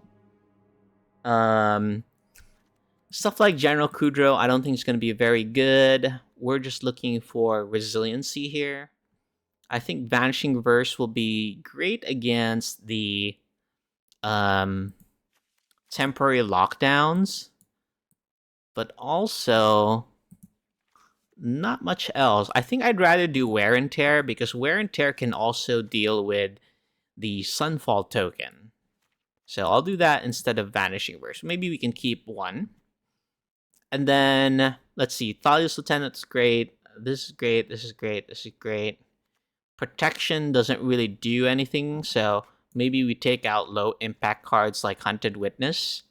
Stuff like General Kudro, I don't think it's gonna be very good. We're just looking for resiliency here. I think Vanishing Verse will be great against the temporary lockdowns, but also not much else. I think I'd rather do Wear and Tear, because Wear and Tear can also deal with the Sunfall token. So I'll do that instead of Vanishing Verse. Maybe we can keep one. And then, let's see, Thalia's Lieutenant's great. This is great, this is great, this is great. Protection doesn't really do anything, so maybe we take out low impact cards like Hunted Witness.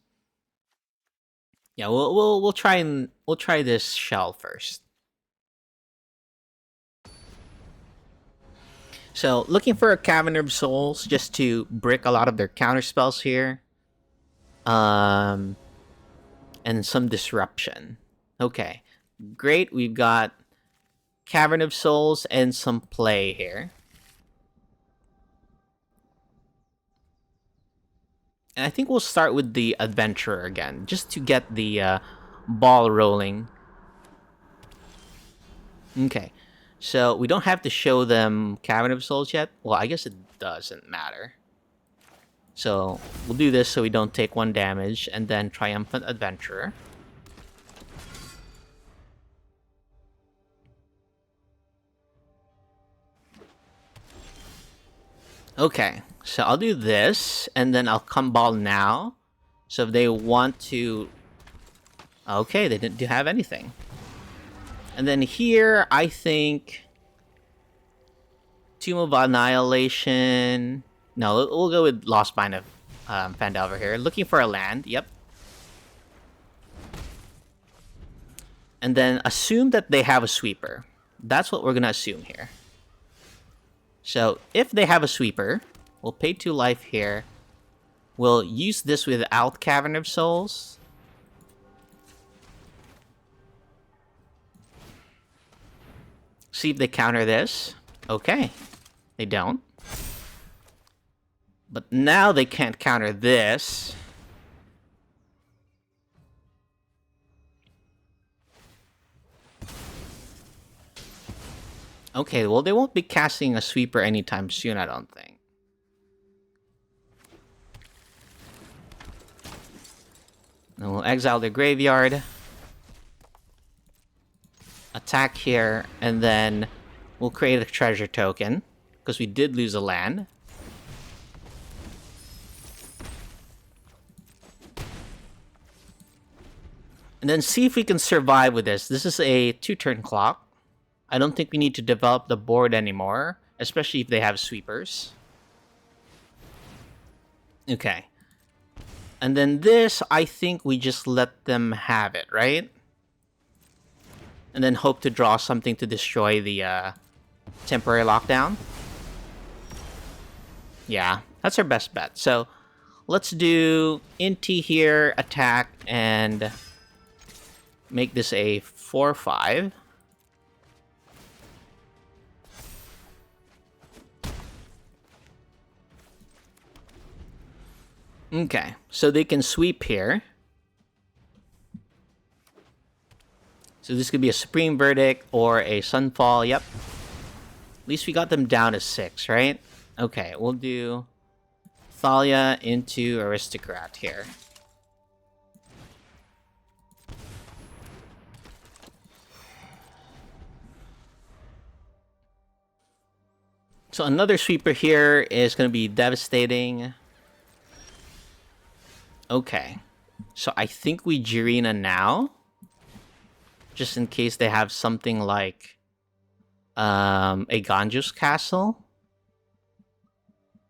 Yeah, we'll try this shell first. So looking for a Cavern of Souls just to brick a lot of their counter spells here. And some disruption. Okay, great. We've got Cavern of Souls and some play here. And I think we'll start with the Adventurer again, just to get the ball rolling. Okay, so we don't have to show them Cavern of Souls yet. Well, I guess it doesn't matter. So we'll do this so we don't take 1 damage, and then Triumphant Adventurer. Okay, so I'll do this, and then I'll Kumbal now. So if they want to... Okay, they didn't have anything. And then here, I think... Tomb of Annihilation... No, we'll go with Lost Mine of Phandelver here. Looking for a land, yep. And then assume that they have a sweeper. That's what we're going to assume here. So if they have a sweeper, we'll pay 2 life here. We'll use this without Cavern of Souls. See if they counter this. Okay, they don't. But now they can't counter this. Okay, well, they won't be casting a sweeper anytime soon, I don't think. And we'll exile their graveyard. Attack here, and then we'll create a treasure token, because we did lose a land. And then see if we can survive with this. This is a 2-turn clock. I don't think we need to develop the board anymore, especially if they have sweepers. Okay. And then this, I think we just let them have it, right? And then hope to draw something to destroy the temporary lockdown. Yeah, that's our best bet. So let's do Inti here, attack, and make this a 4/5. Okay, so they can sweep here. So this could be a Supreme Verdict or a Sunfall, yep. At least we got them down to 6, right? Okay, we'll do Thalia into Aristocrat here. So another sweeper here is going to be devastating. Okay, so I think we Jirina now, just in case they have something like a Ganju's Castle.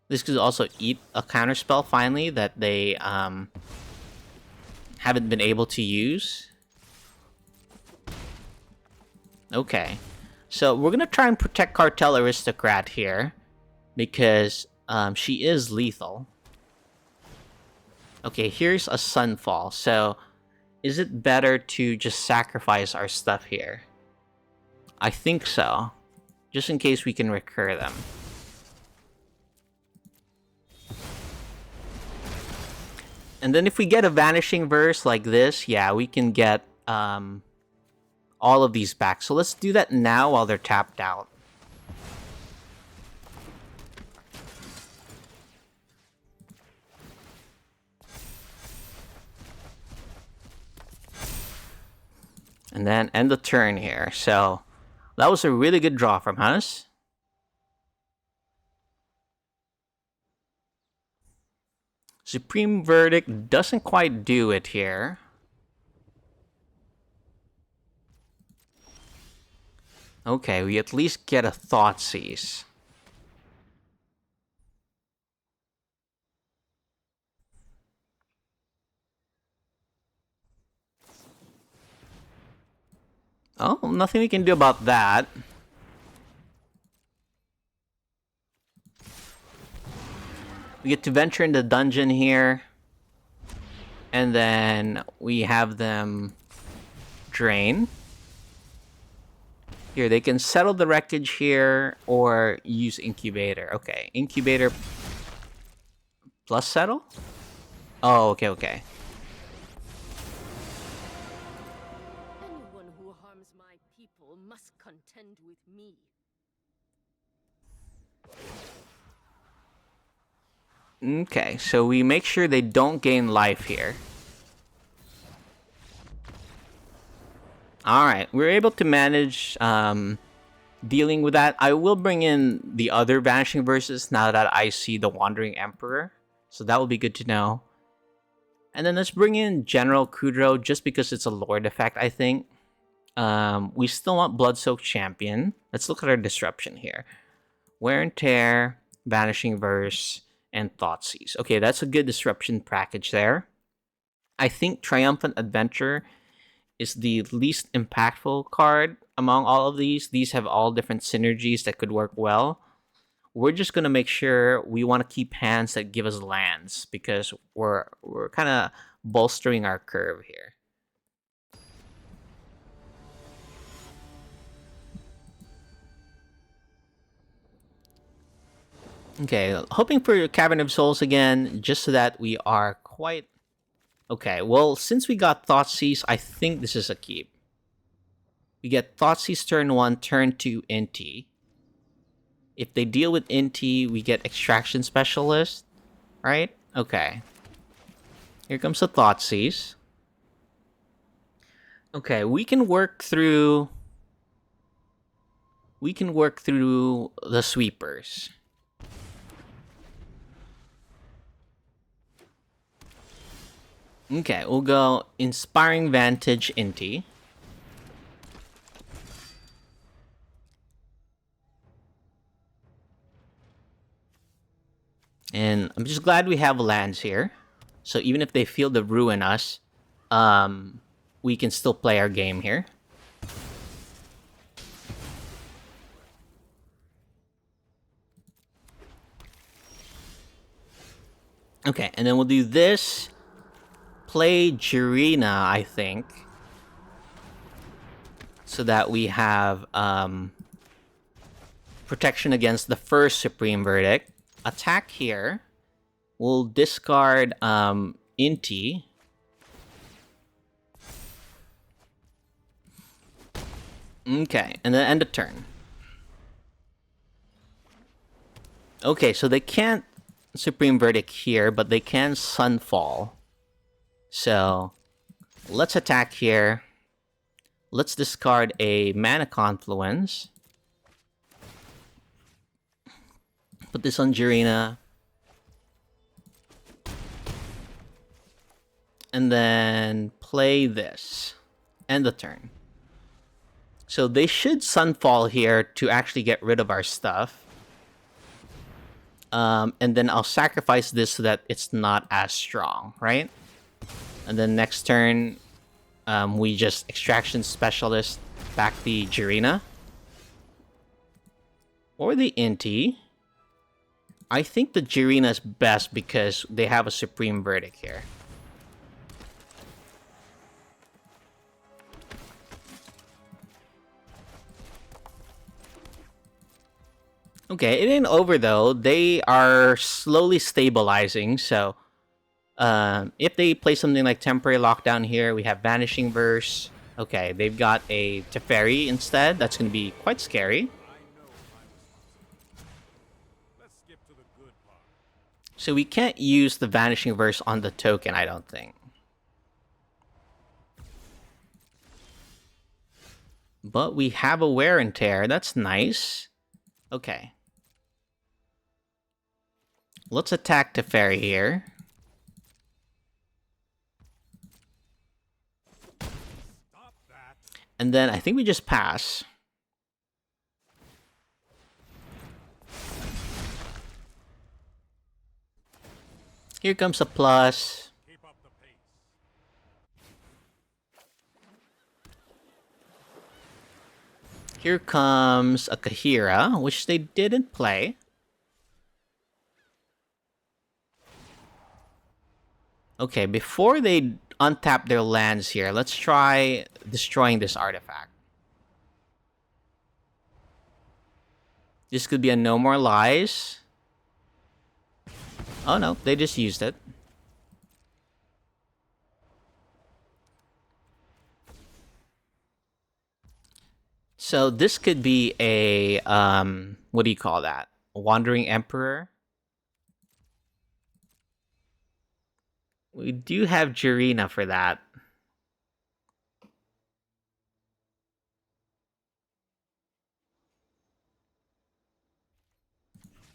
This could also eat a counterspell finally that they haven't been able to use. Okay, so we're gonna try and protect Cartel Aristocrat here, because She is lethal. Okay, here's a Sunfall. So, is it better to just sacrifice our stuff here? I think so. Just in case we can recur them. And then if we get a Vanishing Verse like this, yeah, we can get all of these back. So let's do that now while they're tapped out. And then end the turn here. So that was a really good draw from us. Supreme Verdict doesn't quite do it here. Okay, we at least get a Thoughtseize. Oh, nothing we can do about that. We get to venture in the dungeon here. And then we have them drain. Here, they can settle the wreckage here or use Incubator. Okay, Incubator plus settle? Oh, okay, okay. Anyone who harms my people must contend with me. Okay, so we make sure they don't gain life here. Alright, we're able to manage dealing with that. I will bring in the other Vanishing Verses now that I see the Wandering Emperor. So that will be good to know. And then let's bring in General Kudrow just because it's a Lord effect, I think. We still want Blood-Soaked Champion. Let's look at our disruption here. Wear and Tear, Vanishing Verse, and Thoughtseize. Okay, that's a good disruption package there. I think Triumphant Adventure is the least impactful card among all of these. These have all different synergies that could work well. We're just going to make sure we want to keep hands that give us lands because we're kind of bolstering our curve here. Okay, hoping for Cavern of Souls again, just so that we are quite... Okay, well, since we got Thoughtseize, I think this is a keep. We get Thoughtseize turn 1, turn 2, Inti. If they deal with Inti, we get Extraction Specialist, right? Okay. Here comes the Thoughtseize. Okay, we can work through... We can work through the Sweepers. Okay, we'll go Inspiring Vantage Inti. And I'm just glad we have lands here. So even if they feel to ruin us, we can still play our game here. Okay, and then we'll do this. Play Jirina, I think. So that we have protection against the first Supreme Verdict. Attack here. We'll discard Inti. Okay, and then end the turn. Okay, so they can't Supreme Verdict here, but they can Sunfall. So, let's attack here. Let's discard a Mana Confluence. Put this on Jirina. And then play this. End the turn. So they should Sunfall here to actually get rid of our stuff. And then I'll sacrifice this so that it's not as strong, right? And then next turn, we just Extraction Specialist back the Jirina. Or the Inti. I think the Jirina is best because they have a Supreme Verdict here. Okay, it ain't over though. They are slowly stabilizing, so if they play something like Temporary Lockdown here, we have Vanishing Verse. Okay, they've got a Teferi instead. That's going to be quite scary. So we can't use the Vanishing Verse on the token, I don't think. But we have a Wear and Tear. That's nice. Okay. Let's attack Teferi here. And then I think we just pass. Here comes a plus. Here comes a Kahira, which they didn't play. Okay, before they untap their lands here, let's try destroying this artifact. This could be a No More Lies. Oh no, they just used it. So this could be a, what do you call that? A Wandering Emperor? We do have Jirina for that.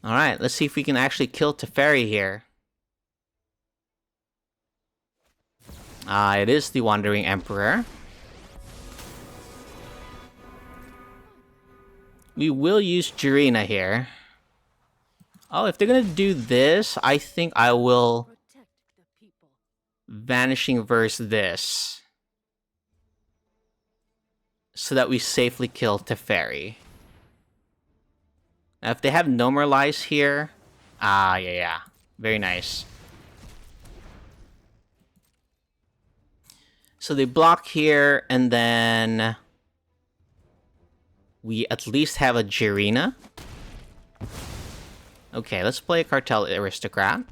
Alright, let's see if we can actually kill Teferi here. It is the Wandering Emperor. We will use Jirina here. Oh, if they're gonna do this, I think I will Vanishing Verse this. So that we safely kill Teferi. Now, if they have No More Lies here... yeah. Very nice. So they block here, and then... we at least have a Jirina. Okay, let's play a Cartel Aristocrat.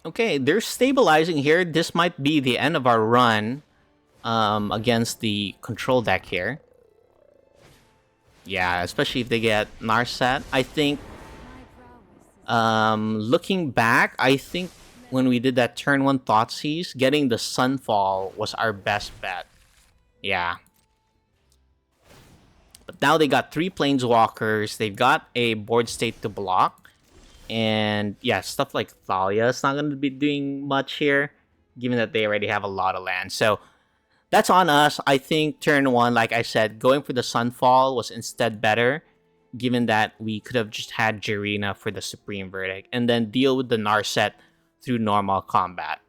Okay, they're stabilizing here. This might be the end of our run against the control deck here. Yeah, especially if they get Narset. I think, looking back, I think when we did that turn 1 Thoughtseize, getting the Sunfall was our best bet. Yeah. But now they got 3 Planeswalkers, they've got a board state to block, and yeah, stuff like Thalia is not going to be doing much here, given that they already have a lot of land. So that's on us. I think turn 1, like I said, going for the Sunfall was instead better, given that we could have just had Jirina for the Supreme Verdict, and then deal with the Narset through normal combat.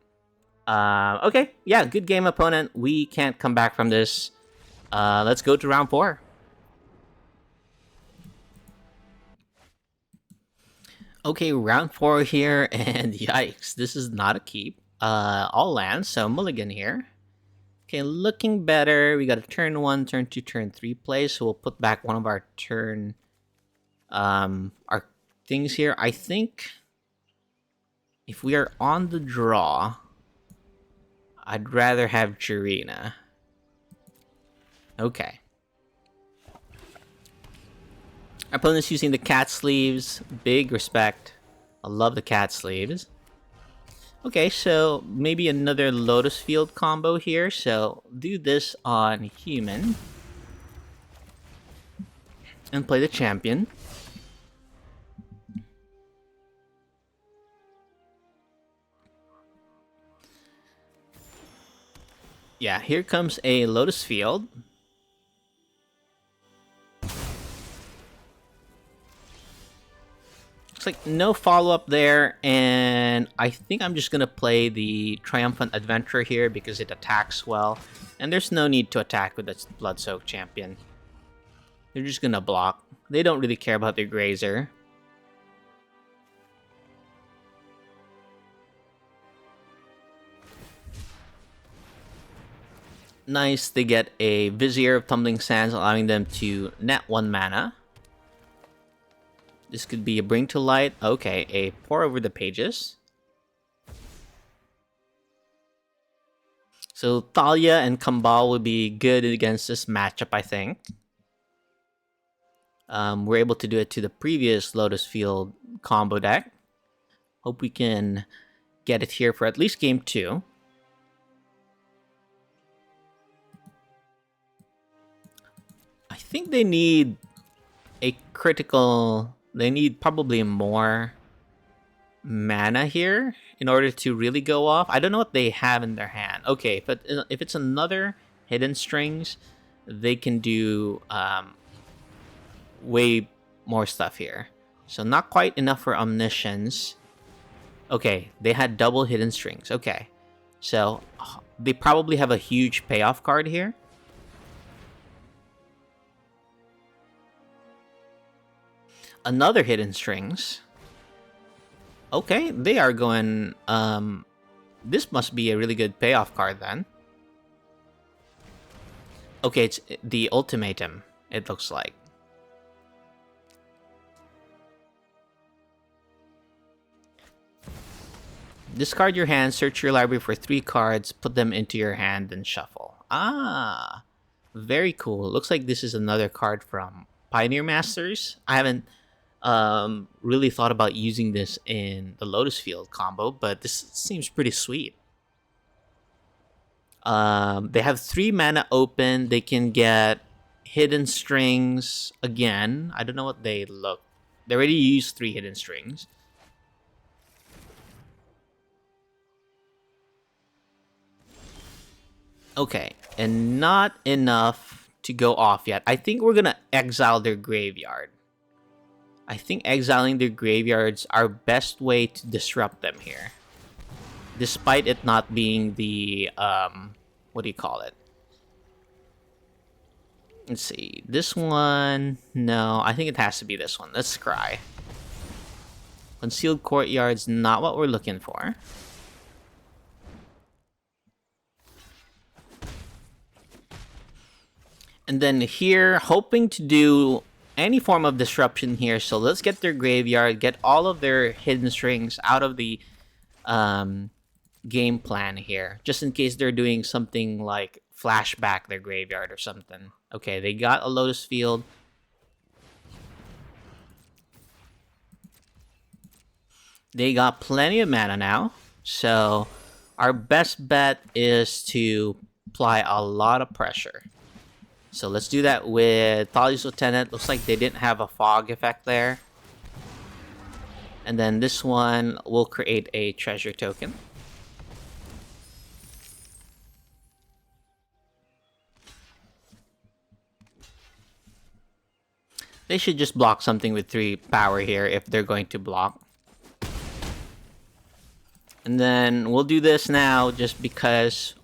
Okay, yeah, good game, opponent. We can't come back from this. Let's go to round 4. Okay, round 4 here, and yikes, this is not a keep. All lands, so mulligan here. Okay, looking better. We got a turn 1, turn 2, turn 3 play, so we'll put back one of our turn... our things here. I think if we are on the draw, I'd rather have Jirina. Okay. Our opponent's using the cat sleeves. Big respect. I love the cat sleeves. Okay, so maybe another Lotus Field combo here. So do this on human. And play the champion. Yeah, here comes a Lotus Field. Looks like no follow-up there, and I think I'm just gonna play the Triumphant Adventurer here because it attacks well, and there's no need to attack with the Blood-Soaked Champion. They're just gonna block. They don't really care about their Grazer. Nice, they get a Vizier of Tumbling Sands, allowing them to net 1 mana. This could be a Bring to Light. Okay, a Pour Over the Pages. So Thalia and Kambal would be good against this matchup, I think. We're able to do it to the previous Lotus Field combo deck. Hope we can get it here for at least game 2. I think they need a critical... They need probably more mana here in order to really go off. I don't know what they have in their hand. Okay, but if it's another Hidden Strings, they can do way more stuff here. So not quite enough for Omniscience. Okay, they had double Hidden Strings. Okay, so they probably have a huge payoff card here. Another Hidden Strings. Okay, they are going... this must be a really good payoff card then. Okay, it's the Ultimatum, it looks like. Discard your hand, search your library for 3 cards, put them into your hand, and shuffle. Ah, very cool. Looks like this is another card from Pioneer Masters. I haven't really thought about using this in the Lotus Field combo, but this seems pretty sweet. They have 3 mana open. They can get Hidden Strings again. I don't know what they look. They already used 3 Hidden Strings. Okay, and not enough to go off yet. I think we're gonna exile their graveyard. I think exiling their graveyards are best way to disrupt them here. Despite it not being the, what do you call it? Let's see, this one, no, I think it has to be this one. Let's scry. Concealed Courtyard's not what we're looking for. And then here, hoping to do any form of disruption here. So let's get their graveyard, get all of their Hidden Strings out of the game plan here. Just in case they're doing something like flashback their graveyard or something. Okay, they got a Lotus Field. They got plenty of mana now. So our best bet is to apply a lot of pressure. So let's do that with Thalia's Lieutenant. Looks like they didn't have a fog effect there. And then this one will create a treasure token. They should just block something with 3 power here if they're going to block. And then we'll do this now just because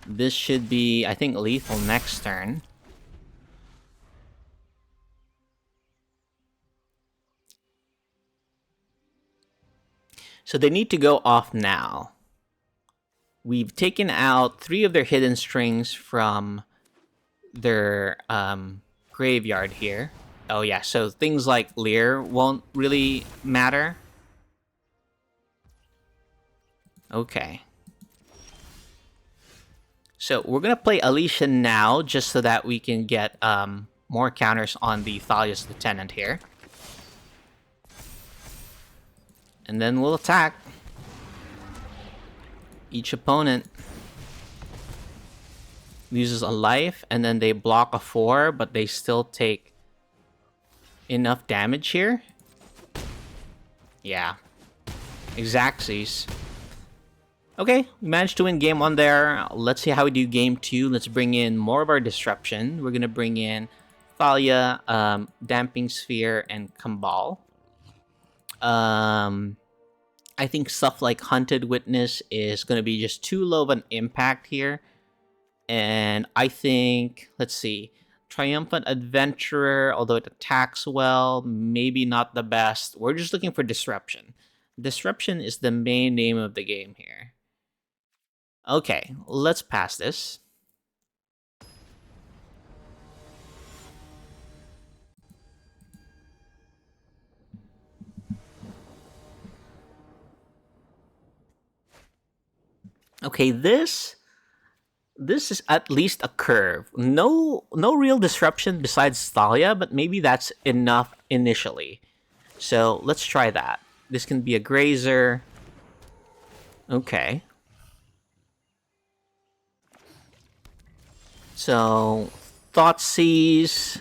this should be, I think, lethal next turn. So they need to go off now. We've taken out 3 of their Hidden Strings from their graveyard here. Oh yeah, so things like Lear won't really matter. Okay. So we're going to play Alicia now, just so that we can get more counters on the Thalia's Lieutenant here. And then we'll attack. Each opponent loses a life, and then they block a 4, but they still take enough damage here. Yeah. Exactsies. Okay, we managed to win game 1 there. Let's see how we do game 2. Let's bring in more of our disruption. We're going to bring in Thalia, Damping Sphere, and Kambal. I think stuff like Hunted Witness is going to be just too low of an impact here. And I think, let's see, Triumphant Adventurer, although it attacks well, maybe not the best. We're just looking for Disruption. Disruption is the main name of the game here. Okay, let's pass this. Okay, this is at least a curve. No real disruption besides Thalia, but maybe that's enough initially. So let's try that. This can be a grazer. Okay. So Thoughtseize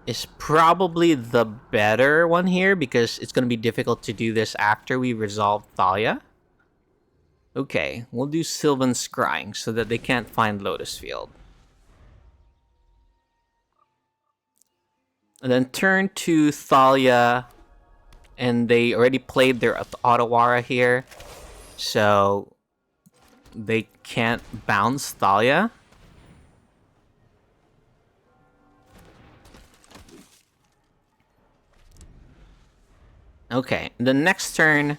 is probably the better one here because it's going to be difficult to do this after we resolve Thalia. Okay, we'll do Sylvan Scrying so that they can't find Lotus Field. And then turn to Thalia, and they already played their Otawara here, so they can't bounce Thalia. Okay, the next turn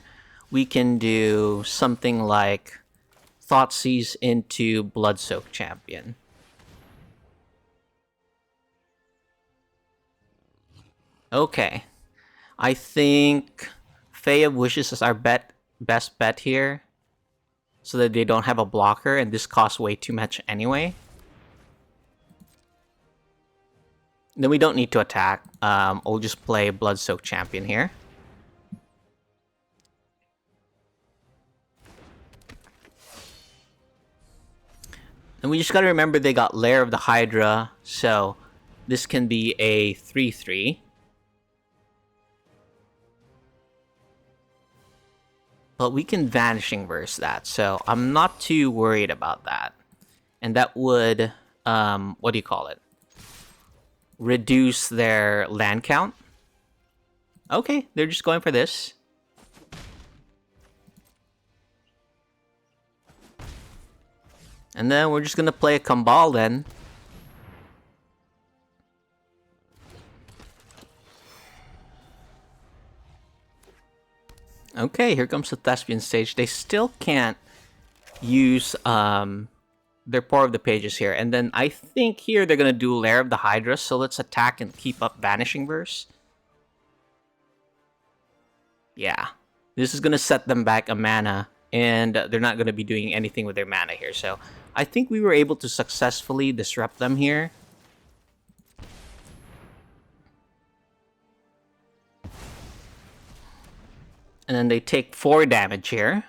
we can do something like Thoughtseize into Bloodsoak Champion. Okay, I think Fae of Wishes is our best bet here, so that they don't have a blocker, and this costs way too much anyway. Then we don't need to attack. We'll just play Bloodsoak Champion here. And we just gotta remember they got Lair of the Hydra, so this can be a 3/3. But we can Vanishing Verse that, so I'm not too worried about that. And that would, what do you call it? Reduce their land count. Okay, they're just going for this. And then we're just gonna play a Kambal then. Okay, here comes the Thespian stage. They still can't use their Pour of the Pages here. And then I think here they're gonna do Lair of the Hydra, so let's attack and keep up Vanishing Verse. Yeah. This is gonna set them back a mana, and they're not gonna be doing anything with their mana here, so I think we were able to successfully disrupt them here. And then they take 4 damage here.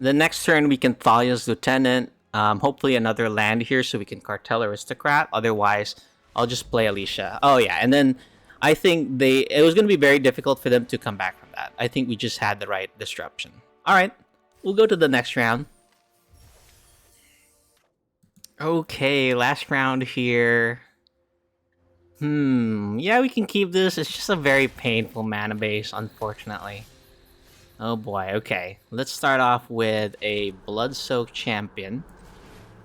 The next turn we can Thalia's Lieutenant. Hopefully another land here so we can Cartel Aristocrat. Otherwise, I'll just play Alicia. Oh yeah, and then I think it was going to be very difficult for them to come back from that. I think we just had the right disruption. Alright, we'll go to the next round. Okay, last round here. Yeah, we can keep this. It's just a very painful mana base, unfortunately. Oh boy, okay. Let's start off with a Bloodsoak Champion.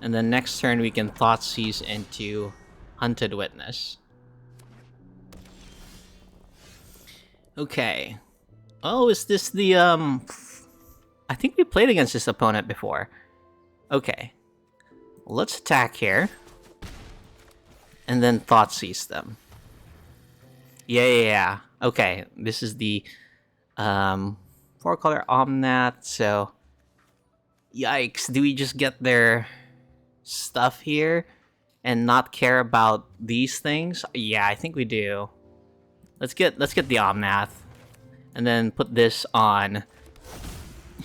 And then next turn we can Thoughtseize into Hunted Witness. Okay. Oh, is this the, I think we played against this opponent before. Okay. Let's attack here. And then Thoughtseize them. Yeah. Okay, this is the, 4-color Omnath, so... Yikes, do we just get their stuff here and not care about these things? Yeah, I think we do. Let's get the Omnath, and then put this on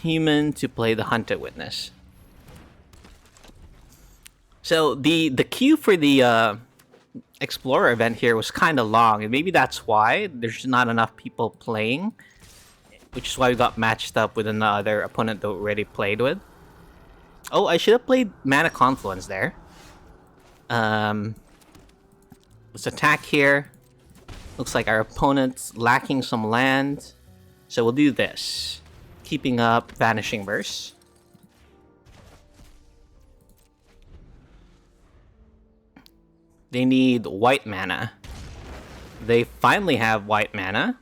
human to play the Hunted Witness. So the queue for the Explorer event here was kind of long, and maybe that's why there's not enough people playing, which is why we got matched up with another opponent that we already played with. Oh, I should have played Mana Confluence there. Let's attack here. Looks like our opponent's lacking some land. So we'll do this. Keeping up Vanishing Verse. They need white mana. They finally have white mana.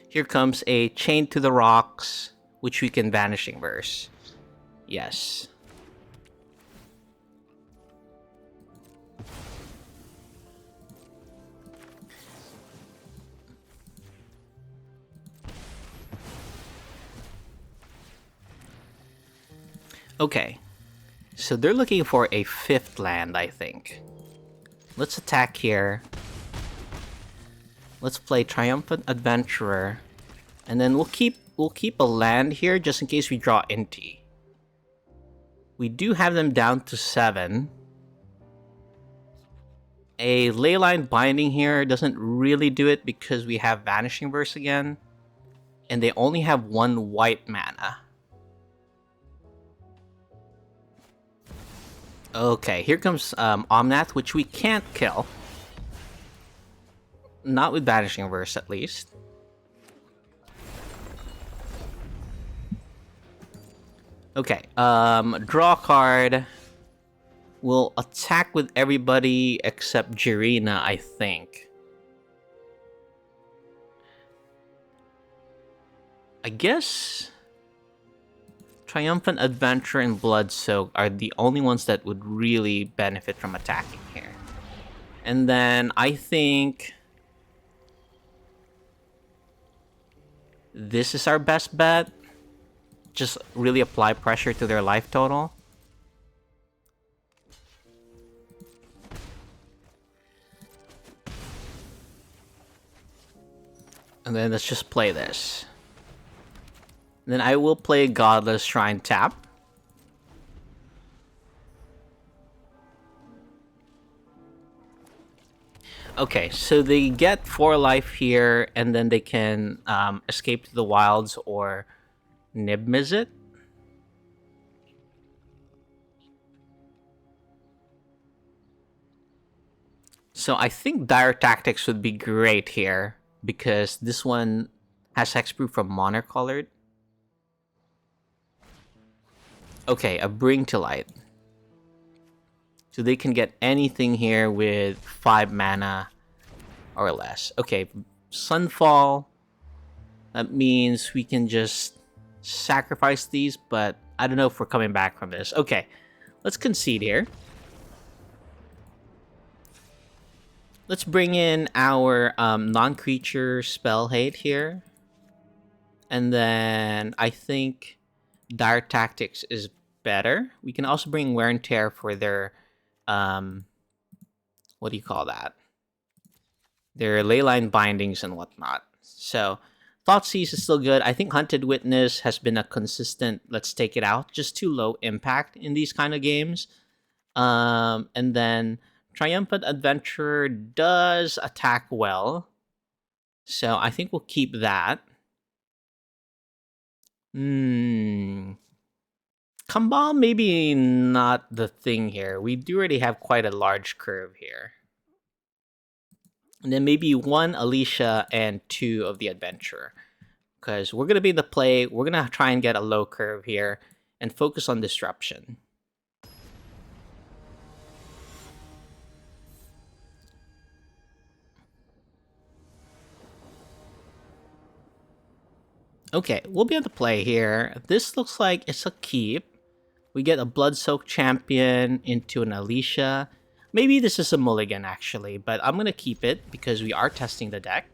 Here comes a Chain to the Rocks, which we can Vanishing Verse. Yes. Okay. So they're looking for a 5th land, I think. Let's attack here. Let's play Triumphant Adventurer. And then we'll keep a land here just in case we draw Inti. We do have them down to 7. A Leyline Binding here doesn't really do it because we have Vanishing Verse again. And they only have 1 white mana. Okay, here comes Omnath, which we can't kill. Not with Vanishing Verse, at least. Okay, draw a card. We'll attack with everybody except Jirina, I think. I guess Triumphant Adventure and Blood Soak are the only ones that would really benefit from attacking here. And then I think this is our best bet. Just really apply pressure to their life total. And then let's just play this. Then I will play Godless Shrine tap. Okay, so they get 4 life here, and then they can escape to the wilds or Nib-Miz it. So I think Dire Tactics would be great here, because this one has hexproof from Monocolored. Okay, a Bring to Light. So they can get anything here with 5 mana or less. Okay, Sunfall. That means we can just sacrifice these, but I don't know if we're coming back from this. Okay, let's concede here. Let's bring in our non-creature spell hate here. And then I think Dire Tactics is better. We can also bring Wear and Tear for their what do you call that? Their Leyline Bindings and whatnot. So Thoughtseize is still good. I think Hunted Witness has been a consistent let's take it out, just too low impact in these kind of games. And then Triumphant Adventurer does attack well. So I think we'll keep that. Kambal maybe not the thing here. We do already have quite a large curve here. And then maybe 1 Alicia and 2 of the Adventurer. Because we're going to be in the play. We're going to try and get a low curve here and focus on Disruption. Okay, we'll be able to play here. This looks like it's a keep. We get a Blood-Soaked Champion into an Alicia. Maybe this is a mulligan, actually, but I'm going to keep it because we are testing the deck.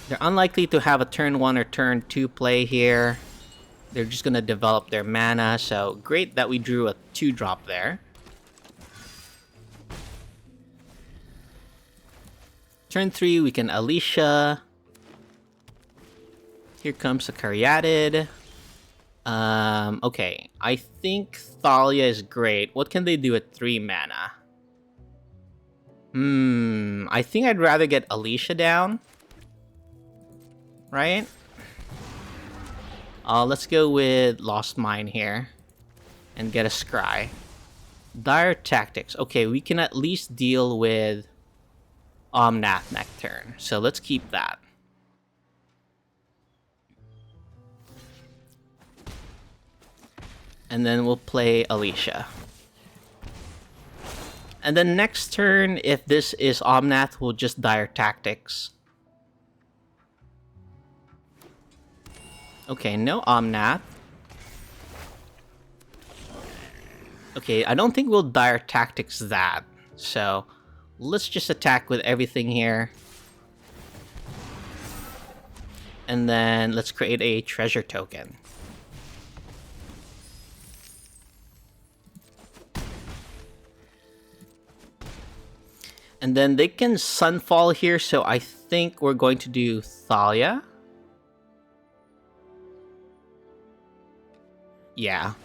They're unlikely to have a turn 1 or turn 2 play here. They're just going to develop their mana, so great that we drew a 2-drop there. Turn 3, we can Alicia. Here comes a Caryatid. Okay, I think Thalia is great. What can they do at 3 mana? I think I'd rather get Alicia down. Right? Let's go with Lost Mine here. and get a scry. Dire Tactics. Okay, we can at least deal with Omnath next turn, so let's keep that. And then we'll play Alicia. And then next turn, if this is Omnath, we'll just Dire Tactics. Okay, no Omnath. Okay, I don't think we'll Dire Tactics that. So, let's just attack with everything here. And then let's create a treasure token. And then they can Sunfall here, so I think we're going to do Thalia. Yeah.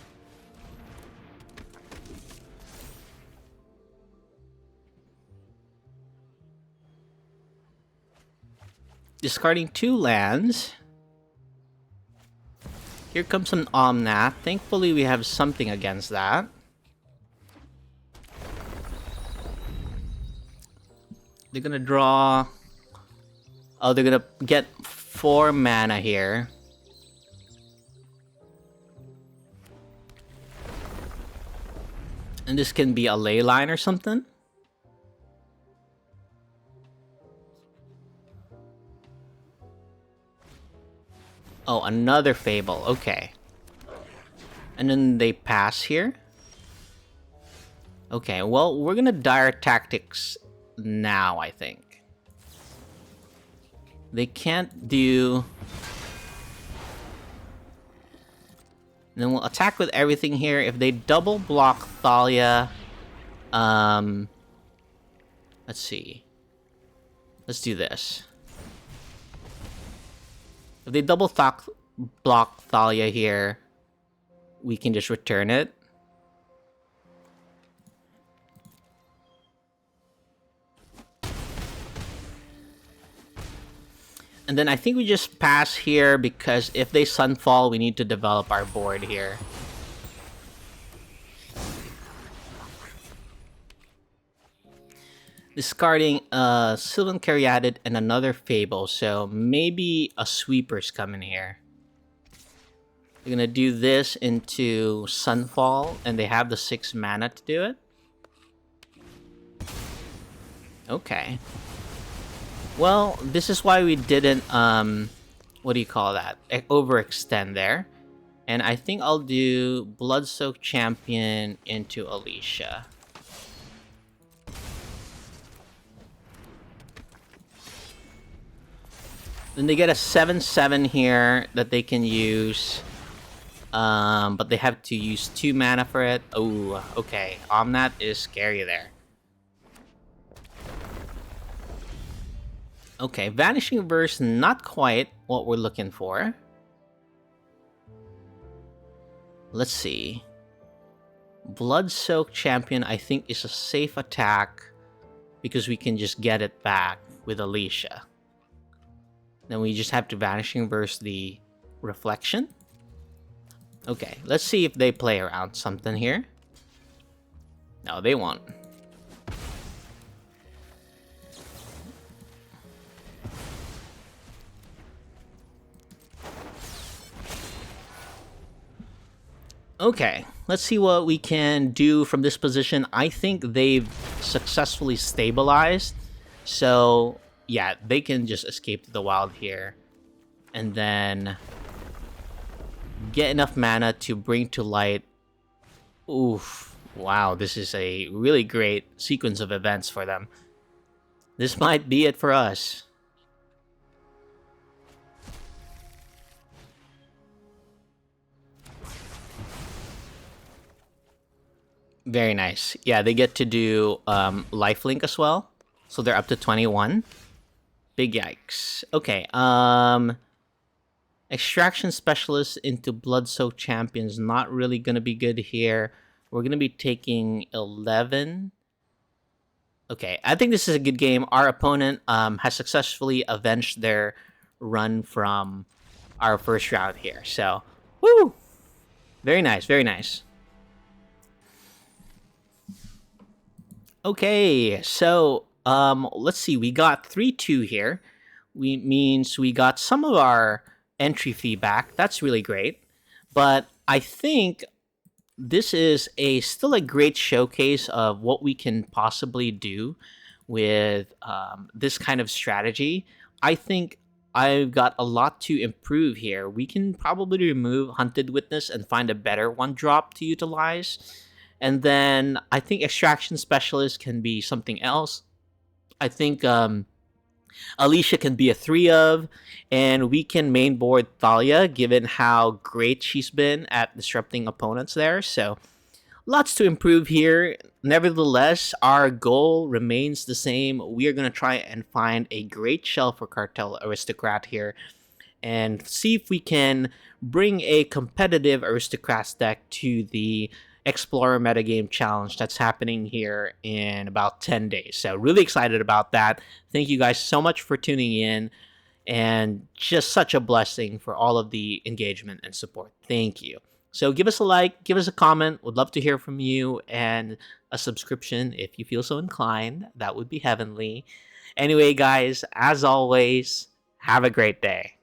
Discarding 2 lands. Here comes an Omnath. Thankfully, we have something against that. They're gonna draw... Oh, they're gonna get 4 mana here. And this can be a ley line or something. Oh, another Fable. Okay. And then they pass here. Okay, well, we're gonna Dire Tactics now, I think. They can't do... And then we'll attack with everything here. If they double block Thalia... let's see. Let's do this. If they double block Thalia here, we can just return it. And then I think we just pass here because if they Sunfall, we need to develop our board here. Discarding a Sylvan Caryatid and another Fable, so maybe a Sweeper's coming here. We're gonna do this into Sunfall, and they have the 6 mana to do it. Okay. Well, this is why we didn't, what do you call that? Overextend there. And I think I'll do Bloodsoaked Champion into Alicia. Then they get a 7/7 here that they can use. But they have to use 2 mana for it. Oh, okay. Omnath is scary there. Okay, Vanishing Verse, not quite what we're looking for. Let's see. Blood-Soaked Champion, I think, is a safe attack because we can just get it back with Alicia. Then we just have to Vanishing Verse the Reflection. Okay, let's see if they play around something here. No, they won't. Okay, let's see what we can do from this position. I think they've successfully stabilized. So, yeah, they can just escape to the wild here. And then get enough mana to bring to light. Oof. Wow, this is a really great sequence of events for them. This might be it for us. Very nice. Yeah, they get to do lifelink as well. So they're up to 21. Big yikes. Okay, Extraction Specialist into Blood-Soaked Champions. Not really going to be good here. We're going to be taking 11. Okay, I think this is a good game. Our opponent has successfully avenged their run from our first round here. So, woo! Very nice, very nice. Okay, so let's see. We got 3-2 here. Means we got some of our entry fee back. That's really great. But I think this is still a great showcase of what we can possibly do with this kind of strategy. I think I've got a lot to improve here. We can probably remove Hunted Witness and find a better one drop to utilize. And then I think Extraction Specialist can be something else. I think Alicia can be a 3 of, and we can mainboard Thalia given how great she's been at disrupting opponents there. So lots to improve here. Nevertheless, our goal remains the same. We are going to try and find a great shell for Cartel Aristocrat here and see if we can bring a competitive Aristocrats deck to the Explorer Metagame Challenge that's happening here in about 10 days. So, really excited about that. Thank you guys so much for tuning in, and just such a blessing for all of the engagement and support. Thank you. So, give us a like, give us a comment. Would love to hear from you, and a subscription if you feel so inclined. That would be heavenly. Anyway, guys, as always, have a great day.